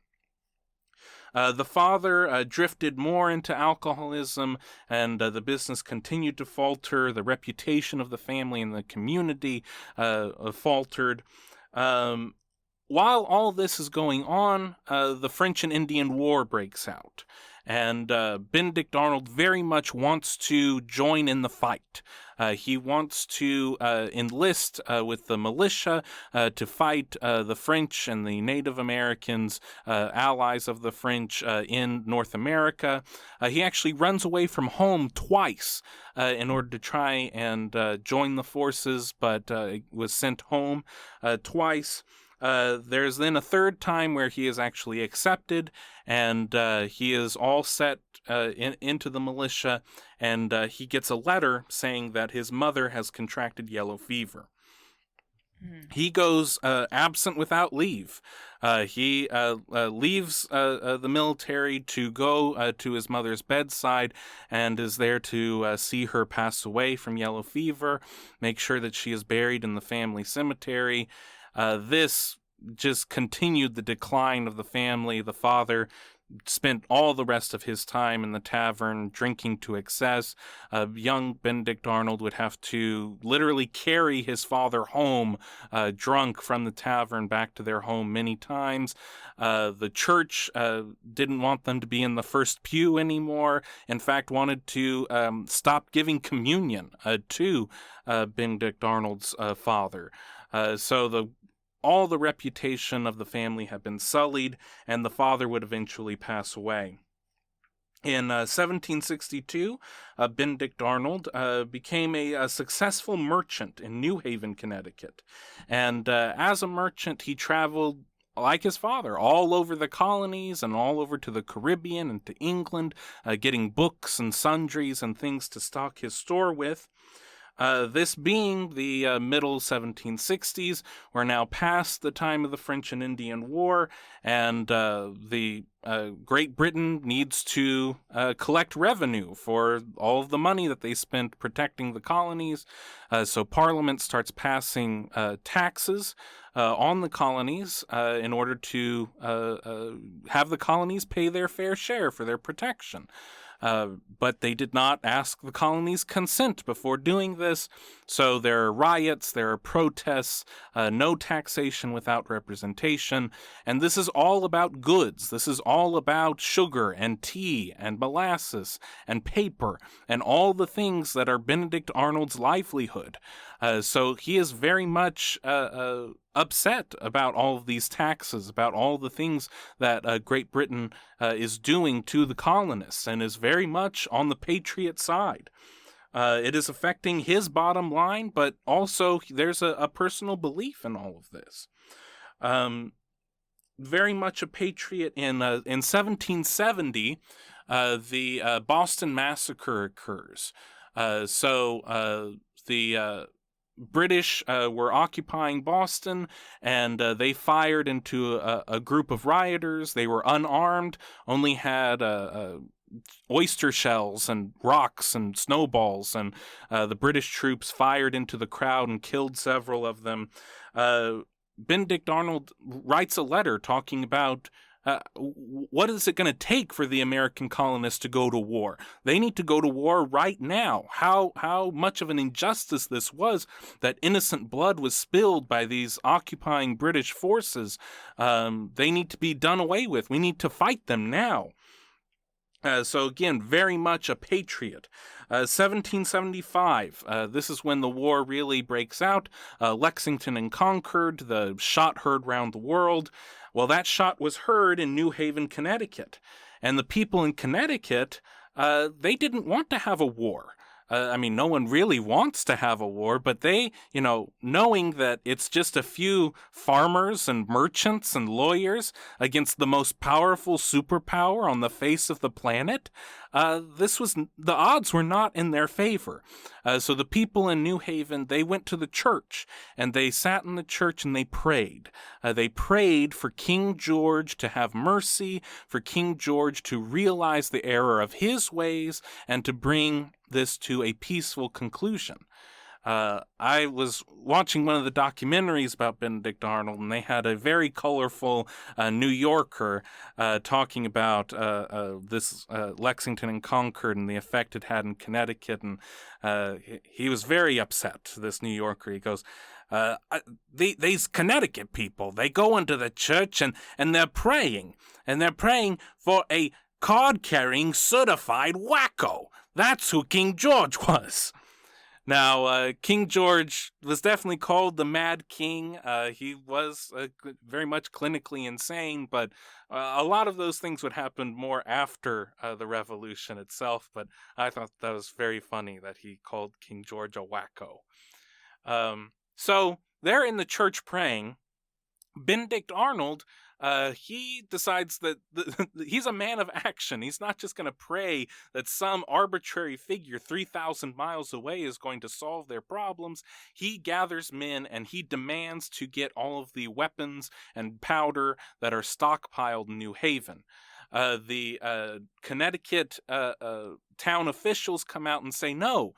The father drifted more into alcoholism, and the business continued to falter. The reputation of the family and the community faltered. While all this is going on, the French and Indian War breaks out. And Benedict Arnold very much wants to join in the fight. He wants to enlist with the militia to fight the French and the Native Americans, allies of the French in North America. He actually runs away from home twice in order to try and join the forces, but was sent home twice. There's then a third time where he is actually accepted, and he is all set into the militia, and he gets a letter saying that his mother has contracted yellow fever. He goes absent without leave. He leaves the military to go to his mother's bedside and is there to see her pass away from yellow fever, make sure that she is buried in the family cemetery. This just continued the decline of the family. The father spent all the rest of his time in the tavern drinking to excess. Young Benedict Arnold would have to literally carry his father home drunk from the tavern back to their home many times. The church didn't want them to be in the first pew anymore. In fact, wanted to stop giving communion to Benedict Arnold's father. So all the reputation of the family had been sullied, and the father would eventually pass away. In 1762, Benedict Arnold became a successful merchant in New Haven, Connecticut. And as a merchant, he traveled, like his father, all over the colonies and all over to the Caribbean and to England, getting books and sundries and things to stock his store with. This being the middle 1760s, we're now past the time of the French and Indian War, and the Great Britain needs to collect revenue for all of the money that they spent protecting the colonies. So Parliament starts passing taxes on the colonies in order to have the colonies pay their fair share for their protection. But they did not ask the colonies' consent before doing this, so there are riots, there are protests, no taxation without representation, and this is all about goods. This is all about sugar and tea and molasses and paper and all the things that are Benedict Arnold's livelihood. So he is very much upset about all of these taxes, about all the things that Great Britain is doing to the colonists, and is very much on the patriot side. It is affecting his bottom line, but also there's a personal belief in all of this. Very much a patriot. In 1770, the Boston Massacre occurs. The British were occupying Boston, and they fired into a group of rioters. They were unarmed, only had oyster shells and rocks and snowballs, and the British troops fired into the crowd and killed several of them. Benedict Arnold writes a letter talking about What is it going to take for the American colonists to go to war? They need to go to war right now. How much of an injustice this was, that innocent blood was spilled by these occupying British forces. They need to be done away with. We need to fight them now. So again, very much a patriot. 1775, this is when the war really breaks out. Lexington and Concord, the shot heard round the world. Well, that shot was heard in New Haven, Connecticut. And the people in Connecticut, they didn't want to have a war. I mean, no one really wants to have a war, but they, knowing that it's just a few farmers and merchants and lawyers against the most powerful superpower on the face of the planet, the odds were not in their favor. So the people in New Haven, they went to the church, and they sat in the church and they prayed. They prayed for King George to have mercy, for King George to realize the error of his ways, and to bring this to a peaceful conclusion. I was watching one of the documentaries about Benedict Arnold, and they had a very colorful New Yorker talking about this Lexington and Concord and the effect it had in Connecticut, and he was very upset, this New Yorker. He goes, these Connecticut people, they go into the church and they're praying for a card-carrying certified wacko. That's who King George was. Now, King George was definitely called the Mad King. He was very much clinically insane, but a lot of those things would happen more after the revolution itself. But I thought that was very funny that he called King George a wacko. So they're in the church praying. Benedict Arnold, he decides that he's a man of action. He's not just going to pray that some arbitrary figure 3,000 miles away is going to solve their problems. He gathers men and he demands to get all of the weapons and powder that are stockpiled in New Haven. The Connecticut town officials come out and say, no,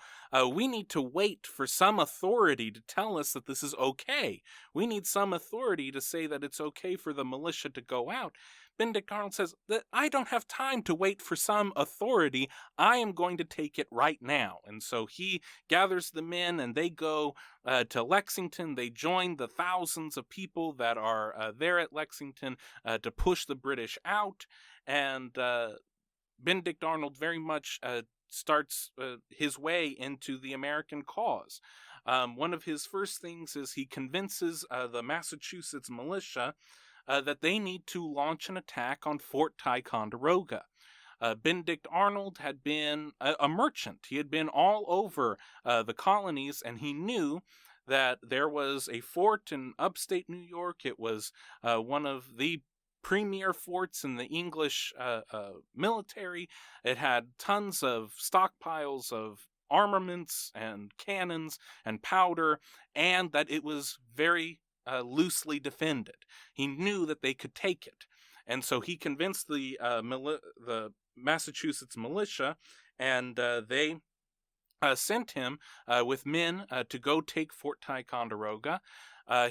we need to wait for some authority to tell us that this is okay. We need some authority to say that it's okay for the militia to go out. Benedict Arnold says that I don't have time to wait for some authority. I am going to take it right now. And so he gathers the men and they go to Lexington. They join the thousands of people that are there at Lexington to push the British out. And Benedict Arnold very much starts his way into the American cause. One of his first things is he convinces the Massachusetts militia that they need to launch an attack on Fort Ticonderoga. Benedict Arnold had been a merchant. He had been all over the colonies, and he knew that there was a fort in upstate New York. It was one of the premier forts in the English military. It had tons of stockpiles of armaments and cannons and powder, and that it was very loosely defended. He knew that they could take it. And so he convinced the Massachusetts militia, and they sent him with men to go take Fort Ticonderoga.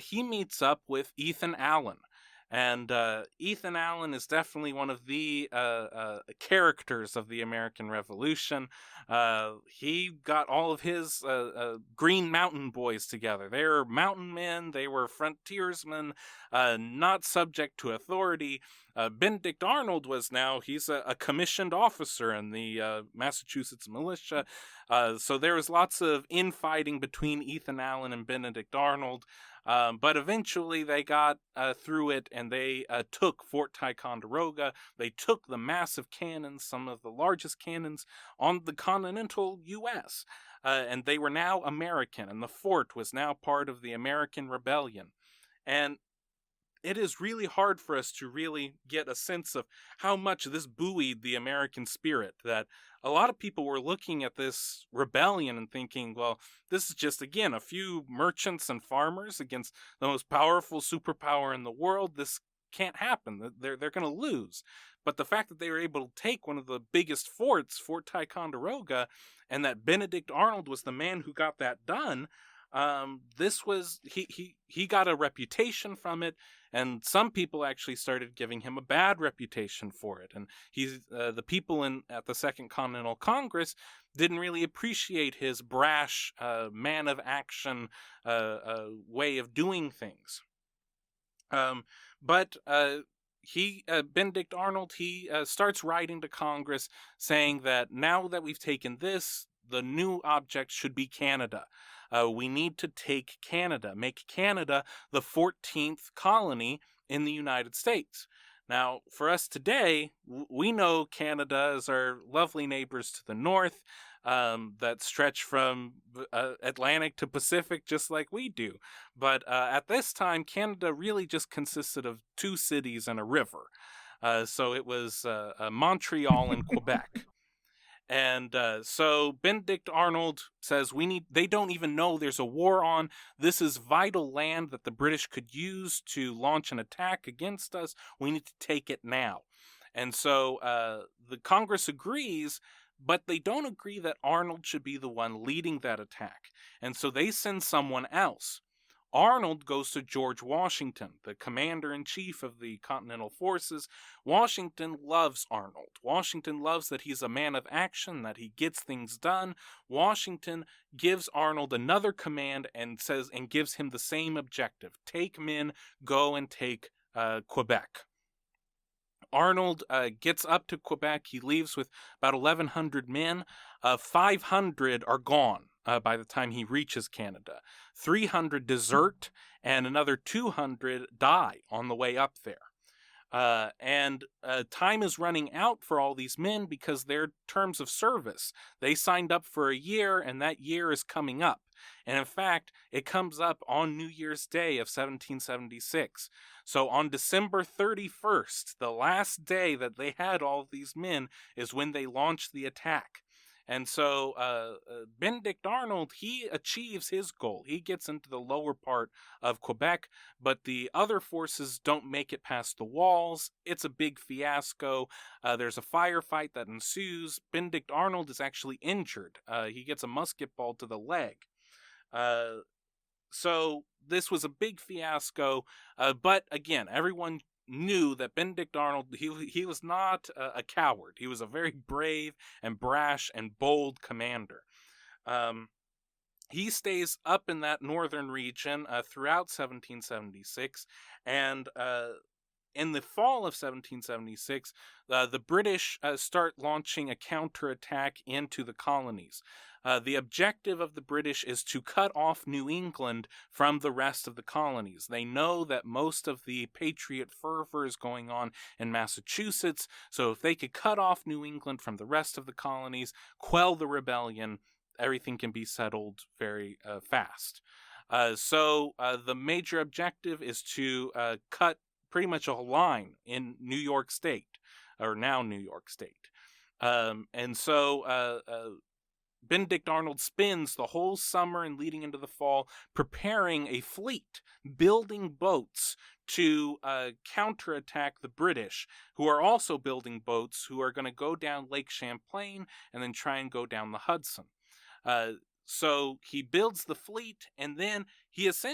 He meets up with Ethan Allen. And Ethan Allen is definitely one of the characters of the American Revolution. He got all of his Green Mountain Boys together. They were mountain men. They were frontiersmen, not subject to authority. Benedict Arnold he's a commissioned officer in the Massachusetts militia. So there was lots of infighting between Ethan Allen and Benedict Arnold. But eventually they got through it, and they took Fort Ticonderoga. They took the massive cannons, some of the largest cannons on the continental U.S., and they were now American, and the fort was now part of the American Rebellion. And it is really hard for us to really get a sense of how much this buoyed the American spirit, that a lot of people were looking at this rebellion and thinking, well, this is just, again, a few merchants and farmers against the most powerful superpower in the world. This can't happen. They're going to lose. But the fact that they were able to take one of the biggest forts, Fort Ticonderoga, and that Benedict Arnold was the man who got that done, This was he got a reputation from it, and some people actually started giving him a bad reputation for it. And the people at the Second Continental Congress didn't really appreciate his brash, man of action way of doing things. But Benedict Arnold, he starts writing to Congress saying that now that we've taken this, the new object should be Canada. We need to take Canada, make Canada the 14th colony in the United States. Now, for us today, we know Canada as our lovely neighbors to the north that stretch from Atlantic to Pacific just like we do. But at this time, Canada really just consisted of 2 cities and a river. So it was Montreal and Quebec. And so Benedict Arnold says they don't even know there's a war on. This is vital land that the British could use to launch an attack against us. We need to take it now. And so the Congress agrees, but they don't agree that Arnold should be the one leading that attack. And so they send someone else. Arnold goes to George Washington, the commander-in-chief of the Continental Forces. Washington loves Arnold. Washington loves that he's a man of action, that he gets things done. Washington gives Arnold another command and gives him the same objective. Take men, go and take Quebec. Arnold gets up to Quebec. He leaves with about 1,100 men. 500 are gone by the time he reaches Canada. 300 desert, and another 200 die on the way up there. And time is running out for all these men because their terms of service, they signed up for a year, and that year is coming up. And in fact, it comes up on New Year's Day of 1776. So on December 31st, the last day that they had all of these men, is when they launched the attack. And so Benedict Arnold, he achieves his goal. He gets into the lower part of Quebec, but the other forces don't make it past the walls. It's a big fiasco. There's a firefight that ensues. Benedict Arnold is actually injured. He gets a musket ball to the leg. So this was a big fiasco. But again, everyone knew that Benedict Arnold, he was not a coward. He was a very brave and brash and bold commander. He stays up in that northern region throughout 1776, and in the fall of 1776, the British start launching a counterattack into the colonies. The objective of the British is to cut off New England from the rest of the colonies. They know that most of the patriot fervor is going on in Massachusetts, so if they could cut off New England from the rest of the colonies, quell the rebellion, everything can be settled very fast. So the major objective is to cut pretty much a line in New York State, or now New York State. And so Benedict Arnold spends the whole summer and leading into the fall preparing a fleet, building boats to counterattack the British, who are also building boats, who are going to go down Lake Champlain and then try and go down the Hudson. So he builds the fleet, and then he's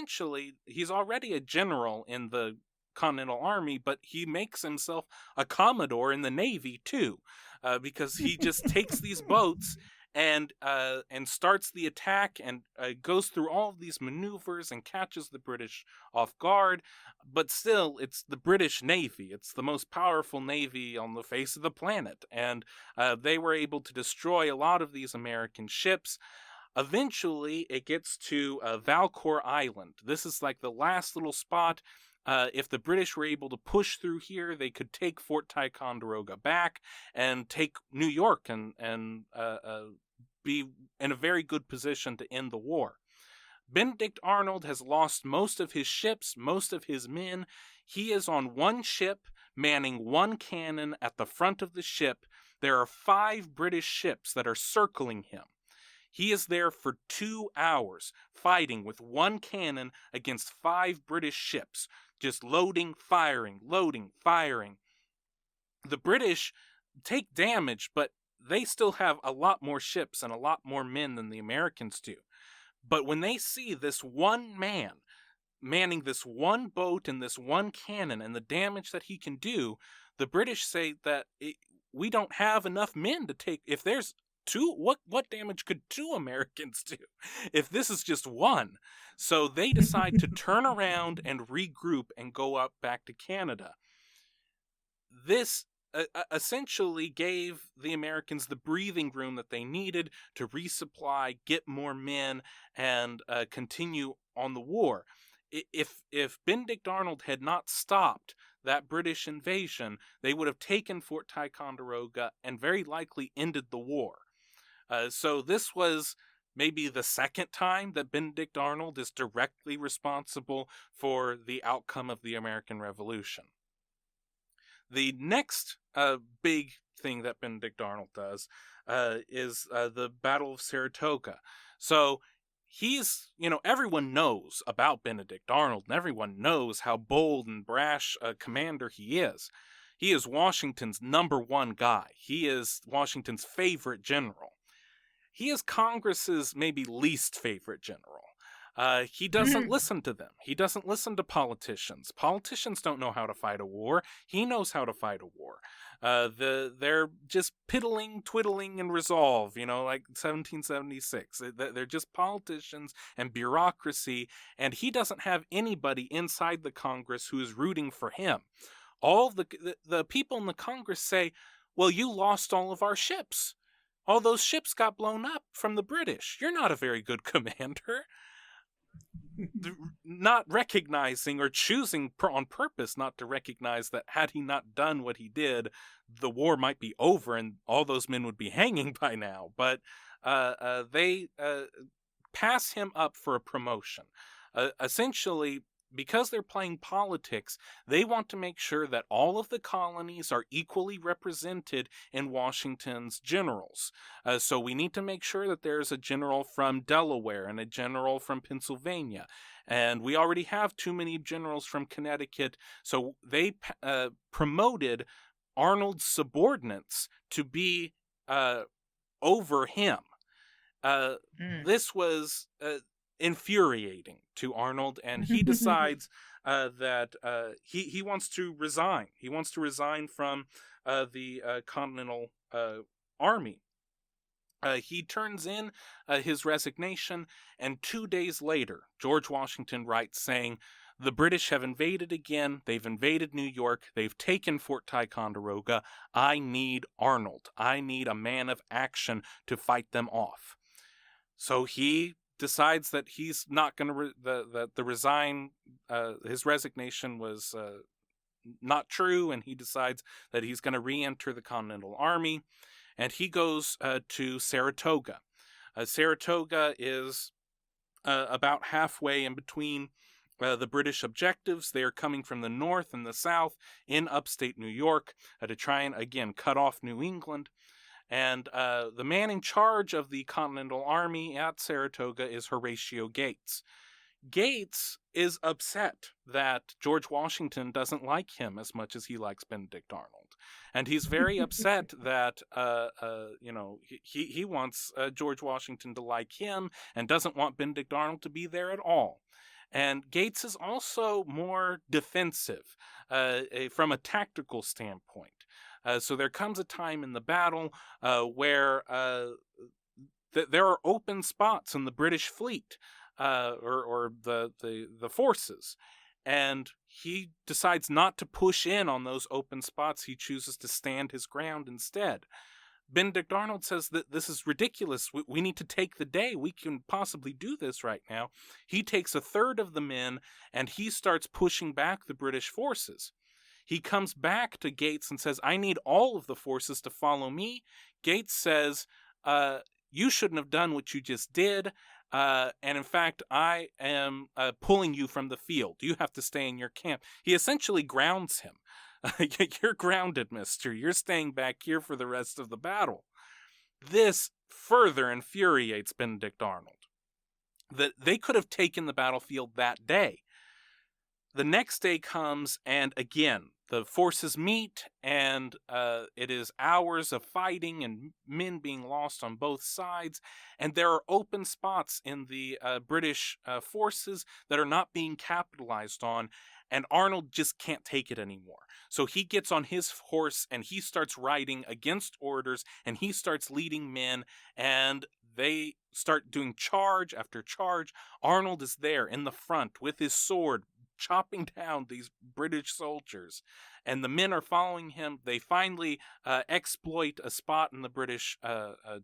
already a general in the Continental Army, but he makes himself a commodore in the Navy too, because he just takes these boats and starts the attack and goes through all of these maneuvers and catches the British off guard. But still, it's the British Navy. It's the most powerful navy on the face of the planet, and they were able to destroy a lot of these American ships. Eventually, it gets to Valcour Island. This is like the last little spot. If the British were able to push through here, they could take Fort Ticonderoga back and take New York and be in a very good position to end the war. Benedict Arnold has lost most of his ships, most of his men. He is on one ship, manning one cannon at the front of the ship. There are 5 British ships that are circling him. He is there for 2 hours, fighting with one cannon against 5 British ships, just loading, firing, loading, firing. The British take damage, but they still have a lot more ships and a lot more men than the Americans do. But when they see this one man manning this one boat and this one cannon and the damage that he can do, the British say that we don't have enough men to take. If there's two, what damage could two Americans do if this is just one? So they decide to turn around and regroup and go up back to Canada. This essentially gave the Americans the breathing room that they needed to resupply, get more men, and continue on the war. If Benedict Arnold had not stopped that British invasion, they would have taken Fort Ticonderoga and very likely ended the war. So this was maybe the second time that Benedict Arnold is directly responsible for the outcome of the American Revolution. The next big thing that Benedict Arnold does is the Battle of Saratoga. So he's, everyone knows about Benedict Arnold, and everyone knows how bold and brash a commander he is. He is Washington's #1 guy. He is Washington's favorite general. He is Congress's maybe least favorite general. He doesn't listen to them. He doesn't listen to politicians. Politicians don't know how to fight a war. He knows how to fight a war. They're just piddling, twiddling, and resolve, like 1776. They're just politicians and bureaucracy, and he doesn't have anybody inside the Congress who is rooting for him. All the people in the Congress say, well, you lost all of our ships. All those ships got blown up from the British. You're not a very good commander. Not recognizing or choosing on purpose not to recognize that had he not done what he did, the war might be over and all those men would be hanging by now. But they pass him up for a promotion. Essentially, because they're playing politics, they want to make sure that all of the colonies are equally represented in Washington's generals. So we need to make sure that there's a general from Delaware and a general from Pennsylvania. And we already have too many generals from Connecticut. So they promoted Arnold's subordinates to be over him. This was infuriating to Arnold, and he decides that he wants to resign. He wants to resign from the Continental Army. He turns in his resignation, and 2 days later, George Washington writes saying, the British have invaded again. They've invaded New York. They've taken Fort Ticonderoga. I need Arnold. I need a man of action to fight them off. So he decides that he's not going to his resignation was not true, and he decides that he's going to re-enter the Continental Army, and he goes to Saratoga. Saratoga is about halfway in between the British objectives. They are coming from the north and the south in upstate New York to try and, again, cut off New England. And the man in charge of the Continental Army at Saratoga is Horatio Gates. Gates is upset that George Washington doesn't like him as much as he likes Benedict Arnold. And he's very upset that, he wants George Washington to like him and doesn't want Benedict Arnold to be there at all. And Gates is also more defensive from a tactical standpoint. So there comes a time in the battle where there are open spots in the British fleet or the forces, and he decides not to push in on those open spots. He chooses to stand his ground instead. Benedict Arnold says that this is ridiculous. We need to take the day. We can possibly do this right now. He takes a third of the men, and he starts pushing back the British forces. He comes back to Gates and says, I need all of the forces to follow me. Gates says, you shouldn't have done what you just did. And in fact, I am pulling you from the field. You have to stay in your camp. He essentially grounds him. You're grounded, mister. You're staying back here for the rest of the battle. This further infuriates Benedict Arnold. That they could have taken the battlefield that day. The next day comes, and again, the forces meet, and it is hours of fighting and men being lost on both sides. And there are open spots in the British forces that are not being capitalized on. And Arnold just can't take it anymore. So he gets on his horse and he starts riding against orders, and he starts leading men, and they start doing charge after charge. Arnold is there in the front with his sword, chopping down these British soldiers, and the men are following him. They finally exploit a spot in the British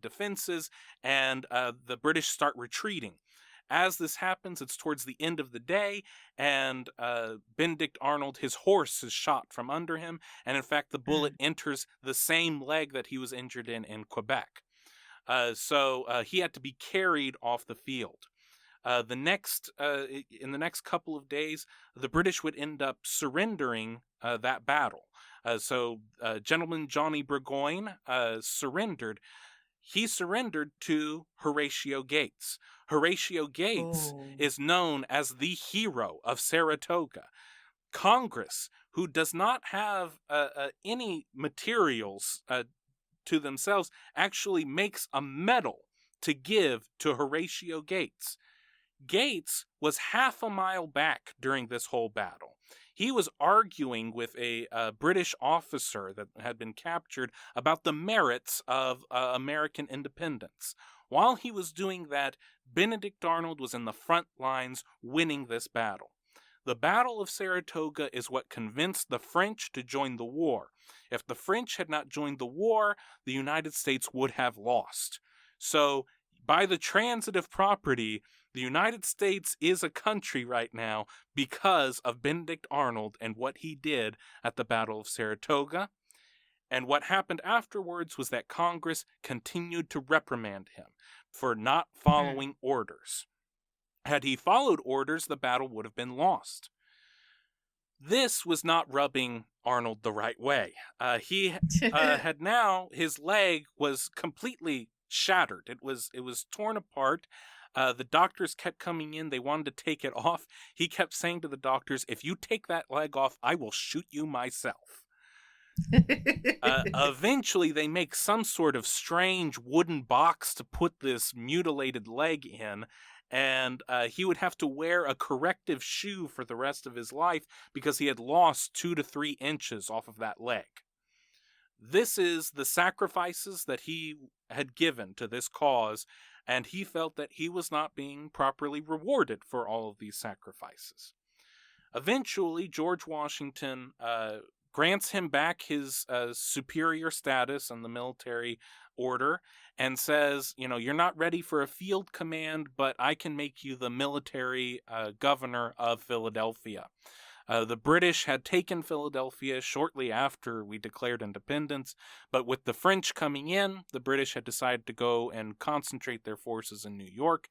defenses, and the British start retreating. As this happens, it's towards the end of the day, and Benedict Arnold, his horse is shot from under him, and in fact the bullet enters the same leg that he was injured in Quebec. So he had to be carried off the field. In the next couple of days, the British would end up surrendering that battle. So Gentleman Johnny Burgoyne surrendered. He surrendered to Horatio Gates. Horatio Gates is known as the hero of Saratoga. Congress, who does not have any materials to themselves, actually makes a medal to give to Horatio Gates. Gates was half a mile back during this whole battle. He was arguing with a British officer that had been captured about the merits of American independence. While he was doing that, Benedict Arnold was in the front lines winning this battle. The Battle of Saratoga is what convinced the French to join the war. If the French had not joined the war, the United States would have lost. So, by the transitive property, the United States is a country right now because of Benedict Arnold and what he did at the Battle of Saratoga. And what happened afterwards was that Congress continued to reprimand him for not following orders. Had he followed orders, the battle would have been lost. This was not rubbing Arnold the right way. He had now, his leg was completely shattered. It was torn apart. The doctors kept coming in. They wanted to take it off. He kept saying to the doctors, "If you take that leg off, I will shoot you myself." Eventually, they make some sort of strange wooden box to put this mutilated leg in, and he would have to wear a corrective shoe for the rest of his life because he had lost 2 to 3 inches off of that leg. This is the sacrifices that he had given to this cause, and he felt that he was not being properly rewarded for all of these sacrifices. Eventually, George Washington grants him back his superior status in the military order and says, you're not ready for a field command, but I can make you the military governor of Philadelphia. The British had taken Philadelphia shortly after we declared independence, but with the French coming in, the British had decided to go and concentrate their forces in New York.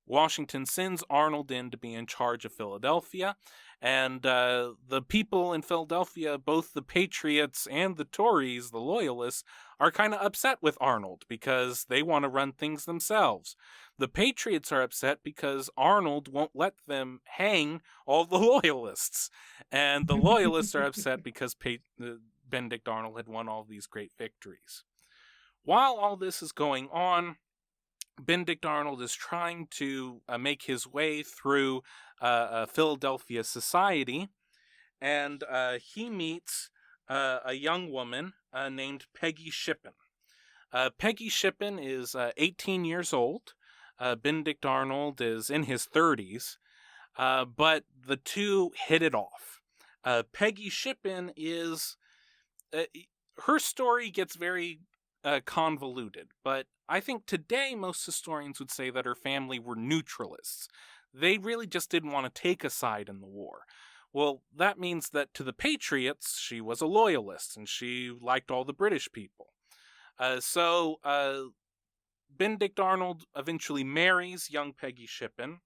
Washington sends Arnold in to be in charge of Philadelphia, and the people in Philadelphia, both the Patriots and the Tories, the Loyalists, are kind of upset with Arnold because they want to run things themselves. The Patriots are upset because Arnold won't let them hang all the Loyalists, and the Loyalists are upset because Benedict Arnold had won all these great victories. While all this is going on, Benedict Arnold is trying to make his way through Philadelphia society, and he meets a young woman named Peggy Shippen. Peggy Shippen is 18 years old. Benedict Arnold is in his 30s, but the two hit it off. Peggy Shippen is... her story gets very convoluted, but I think today most historians would say that her family were neutralists. They really just didn't want to take a side in the war. Well, that means that to the Patriots, she was a loyalist, and she liked all the British people. So Benedict Arnold eventually marries young Peggy Shippen,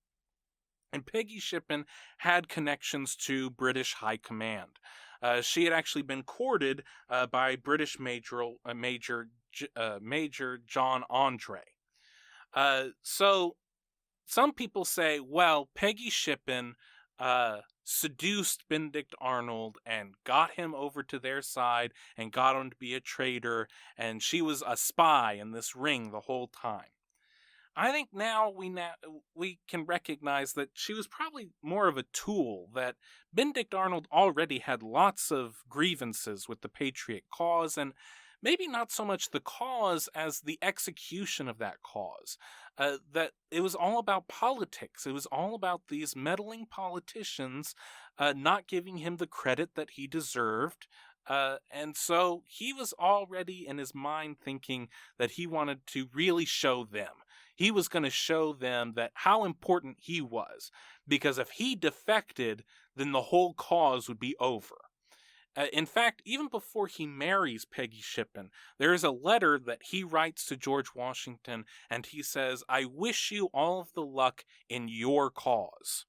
and Peggy Shippen had connections to British High Command. She had actually been courted by British Major John Andre. So some people say, well, Peggy Shippen seduced Benedict Arnold and got him over to their side and got him to be a traitor, and she was a spy in this ring the whole time. I think now we can recognize that she was probably more of a tool, that Benedict Arnold already had lots of grievances with the Patriot cause, and maybe not so much the cause as the execution of that cause. That it was all about politics. It was all about these meddling politicians not giving him the credit that he deserved. And so he was already in his mind thinking that he wanted to really show them. He was going to show them that how important he was, because if he defected, then the whole cause would be over. In fact, even before he marries Peggy Shippen, there is a letter that he writes to George Washington, and he says, "I wish you all of the luck in your cause."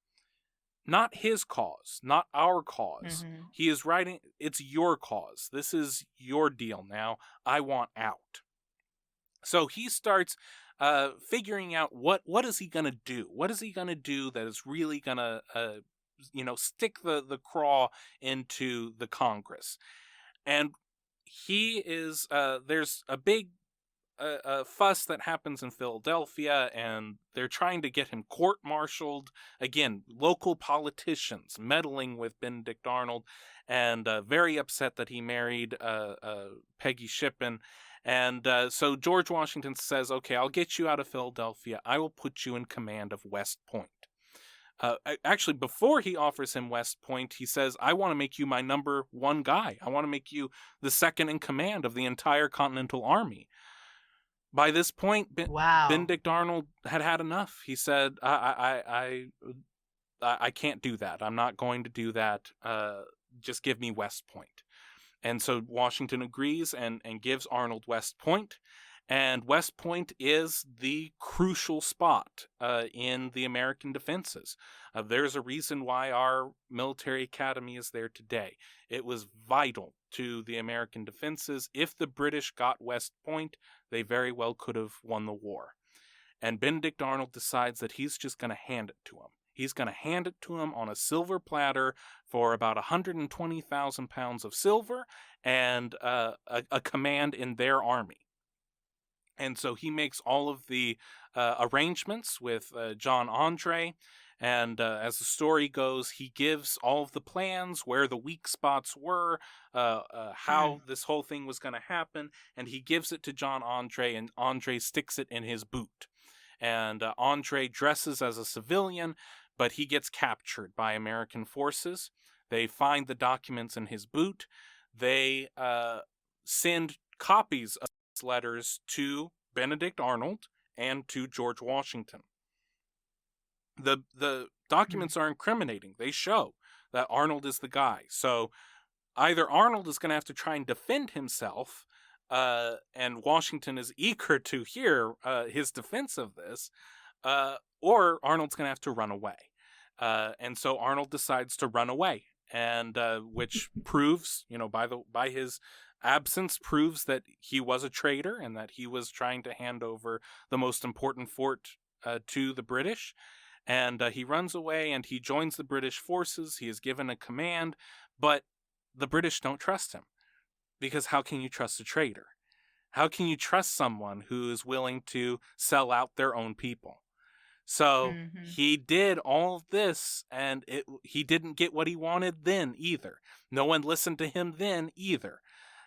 Not his cause, not our cause. Mm-hmm. He is writing, it's your cause. This is your deal now. I want out. So he starts figuring out what is he going to do? What is he going to do that is really going to stick the craw into the Congress? And he is there's a big fuss that happens in Philadelphia, and they're trying to get him court-martialed. Again, local politicians meddling with Benedict Arnold, and very upset that he married Peggy Shippen. And so George Washington says, "Okay, I'll get you out of Philadelphia. I will put you in command of West Point." Actually, before he offers him West Point, he says, "I want to make you my number one guy. I want to make you the second in command of the entire Continental Army." By this point, Wow. Benedict Arnold had had enough. He said, I can't do that. I'm not going to do that. Just give me West Point." And so Washington agrees and gives Arnold West Point. And West Point is the crucial spot in the American defenses. There's a reason why our military academy is there today. It was vital to the American defenses. If the British got West Point, they very well could have won the war. And Benedict Arnold decides that he's just going to hand it to him. He's going to hand it to him on a silver platter for about 120,000 pounds of silver and a command in their army. And so he makes all of the arrangements with John Andre. And as the story goes, he gives all of the plans, where the weak spots were, how this whole thing was going to happen. And he gives it to John Andre, and Andre sticks it in his boot. And Andre dresses as a civilian, but he gets captured by American forces. They find the documents in his boot. They send copies of his letters to Benedict Arnold and to George Washington. The documents are incriminating. They show that Arnold is the guy. So either Arnold is going to have to try and defend himself, and Washington is eager to hear his defense of this, or Arnold's going to have to run away. And so Arnold decides to run away, and which proves, by his absence, proves that he was a traitor and that he was trying to hand over the most important fort to the British. And he runs away and he joins the British forces. He is given a command, but the British don't trust him, because how can you trust a traitor? How can you trust someone who is willing to sell out their own people? So he did all of this, and he didn't get what he wanted then either. No one listened to him then either.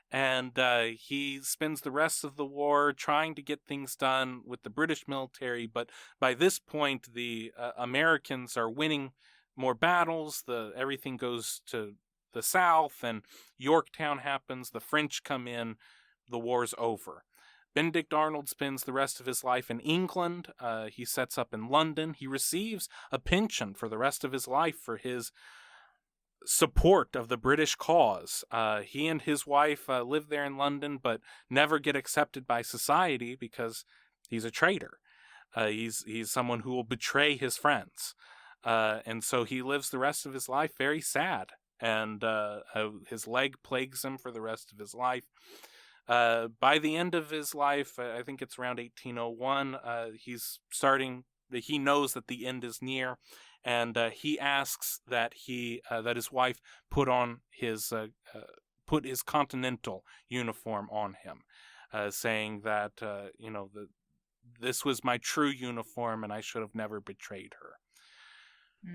And he spends the rest of the war trying to get things done with the British military. But by this point, the Americans are winning more battles. Everything goes to the south, and Yorktown happens. The French come in. The war's over. Benedict Arnold spends the rest of his life in England. He sets up in London. He receives a pension for the rest of his life for his support of the British cause. He and his wife live there in London, but never get accepted by society because he's a traitor. He's someone who will betray his friends. And so he lives the rest of his life very sad. And his leg plagues him for the rest of his life. By the end of his life, I think it's around 1801, he's starting he knows that the end is near, and he asks that his wife put his continental uniform on him, saying that this was my true uniform and I should have never betrayed her.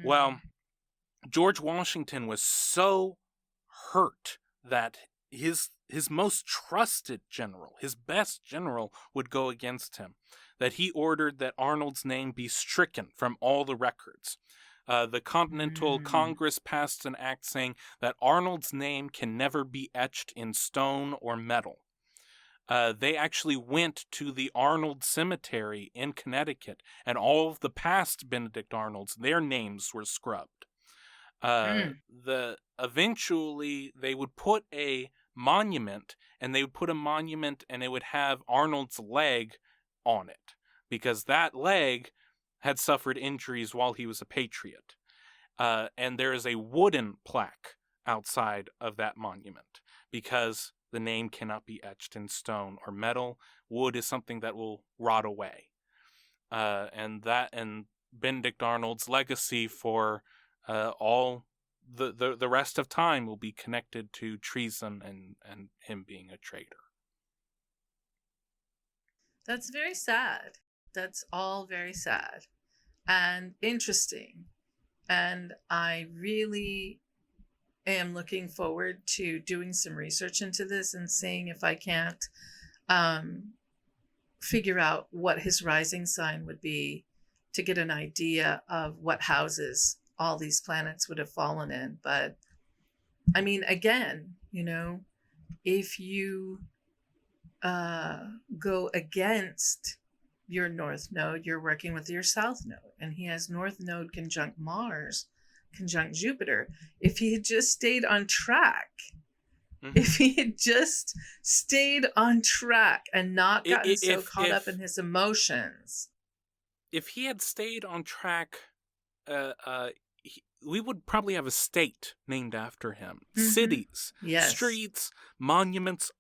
Well, George Washington was so hurt that his most trusted general, his best general, would go against him, that he ordered that Arnold's name be stricken from all the records. The Continental Congress passed an act saying that Arnold's name can never be etched in stone or metal. They actually went to the Arnold Cemetery in Connecticut, and all of the past Benedict Arnolds, their names were scrubbed. Eventually they would put a monument, and it would have Arnold's leg on it, because that leg had suffered injuries while he was a patriot. And there is a wooden plaque outside of that monument, because the name cannot be etched in stone or metal. Wood is something that will rot away. And Benedict Arnold's legacy for all the rest of time will be connected to treason and him being a traitor. That's very sad. That's all very sad and interesting. And I really am looking forward to doing some research into this and seeing if I can't figure out what his rising sign would be, to get an idea of what houses all these planets would have fallen in. But I mean, again, if you go against your North Node, you're working with your South Node, and he has North Node conjunct Mars, conjunct Jupiter. If he had just stayed on track, and not gotten caught up in his emotions. If he had stayed on track, we would probably have a state named after him. Cities, streets, monuments,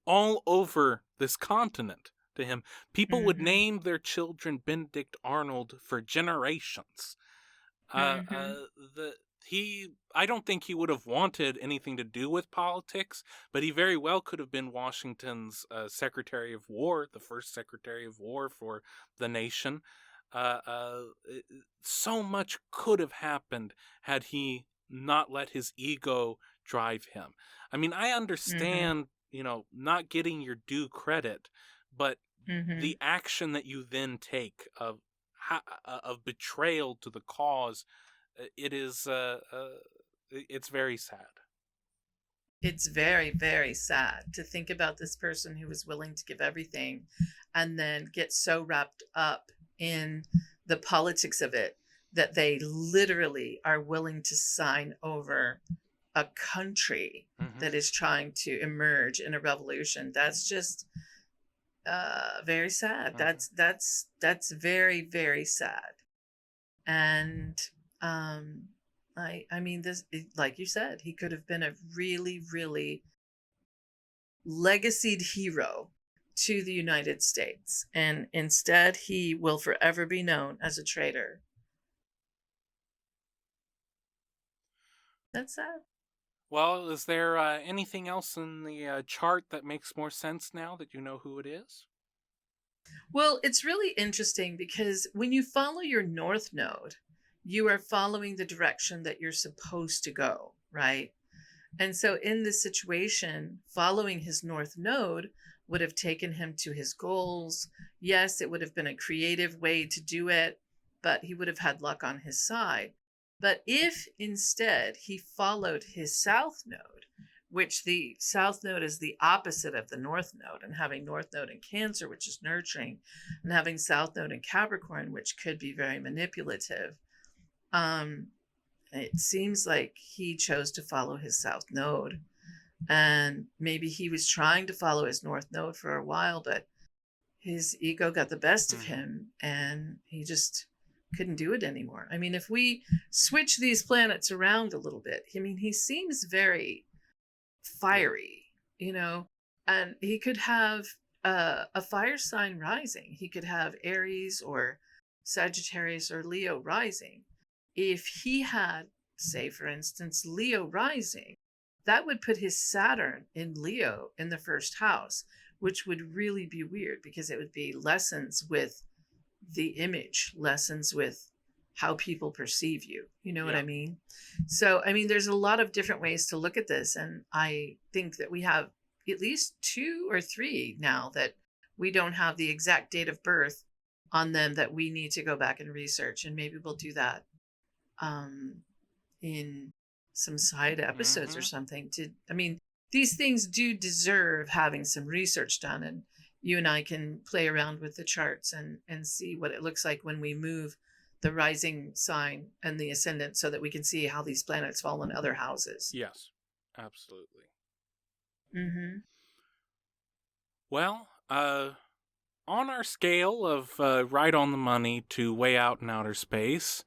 all over this continent to him. People would name their children Benedict Arnold for generations. I don't think he would have wanted anything to do with politics, but he very well could have been Washington's Secretary of War, the first Secretary of War for the nation. So much could have happened had he not let his ego drive him. I mean, I understand, not getting your due credit, but the action that you then take of betrayal to the cause, it's very sad. It's very, very sad to think about this person who was willing to give everything and then get so wrapped up in the politics of it that they literally are willing to sign over a country that is trying to emerge in a revolution. That's just very sad. That's very, very sad. And I mean, this, like you said, he could have been a really, really legacied hero to the United States, and instead he will forever be known as a traitor. That's sad. Well, is there anything else in the chart that makes more sense now that you know who it is? Well, it's really interesting because when you follow your North Node, you are following the direction that you're supposed to go, right? And so in this situation, following his North Node would have taken him to his goals. Yes, it would have been a creative way to do it, but he would have had luck on his side. But if instead he followed his South Node, which the South Node is the opposite of the North Node, and having North Node in Cancer, which is nurturing, and having South Node in Capricorn, which could be very manipulative, it seems like he chose to follow his South Node. And maybe he was trying to follow his North Node for a while, but his ego got the best of him and he just couldn't do it anymore. I mean, if we switch these planets around a little bit, I mean, he seems very fiery, and he could have a fire sign rising. He could have Aries or Sagittarius or Leo rising, if he had, say, for instance, Leo rising, that would put his Saturn in Leo in the first house, which would really be weird because it would be lessons with the image, lessons with how people perceive you. You know what I mean? So, I mean, there's a lot of different ways to look at this. And I think that we have at least 2 or 3 now that we don't have the exact date of birth on them that we need to go back and research. And maybe we'll do that in some side episodes or something. I mean, these things do deserve having some research done, and you and I can play around with the charts and see what it looks like when we move the rising sign and the ascendant so that we can see how these planets fall in other houses. Yes, absolutely. Mm-hmm. Well, on our scale of right on the money to way out in outer space,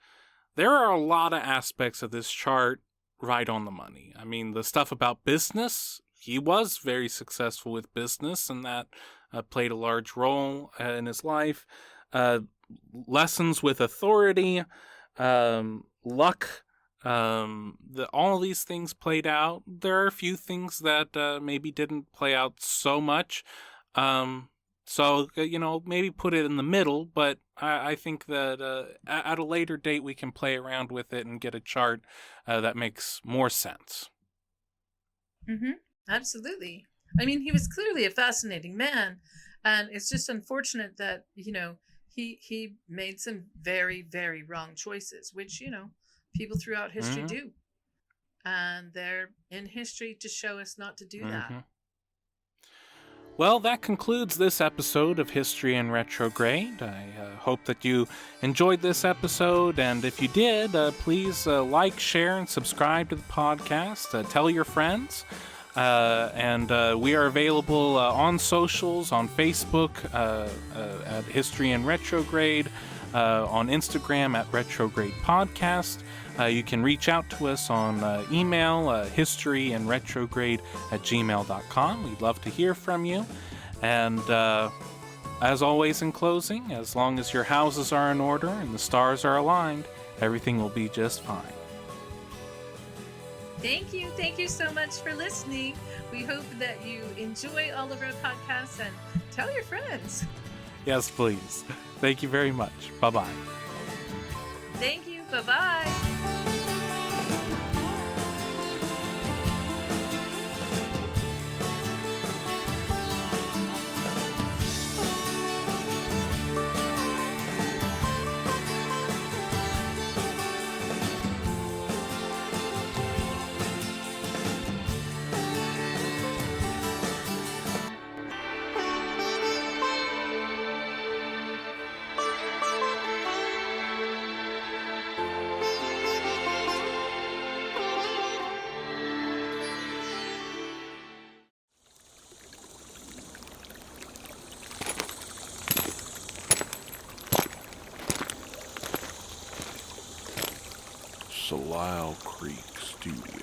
there are a lot of aspects of this chart right on the money. I mean, the stuff about business, he was very successful with business, and that played a large role in his life. Lessons with authority, luck, all these things played out. There are a few things that maybe didn't play out so much. So, maybe put it in the middle, but I think that at a later date we can play around with it and get a chart that makes more sense. Mm-hmm. Absolutely. I mean, he was clearly a fascinating man, and it's just unfortunate that, he made some very, very wrong choices, which, people throughout history do. And they're in history to show us not to do that. Well, that concludes this episode of History in Retrograde. I hope that you enjoyed this episode, and if you did, please like, share, and subscribe to the podcast. Tell your friends. And we are available on socials, on Facebook at History in Retrograde, on Instagram at Retrograde Podcast. You can reach out to us on email, historyinretrograde@gmail.com. We'd love to hear from you. And as always in closing, as long as your houses are in order and the stars are aligned, everything will be just fine. Thank you. Thank you so much for listening. We hope that you enjoy all of our podcasts and tell your friends. Yes, please. Thank you very much. Bye-bye. Thank you. Bye-bye. Salal Creek Studio.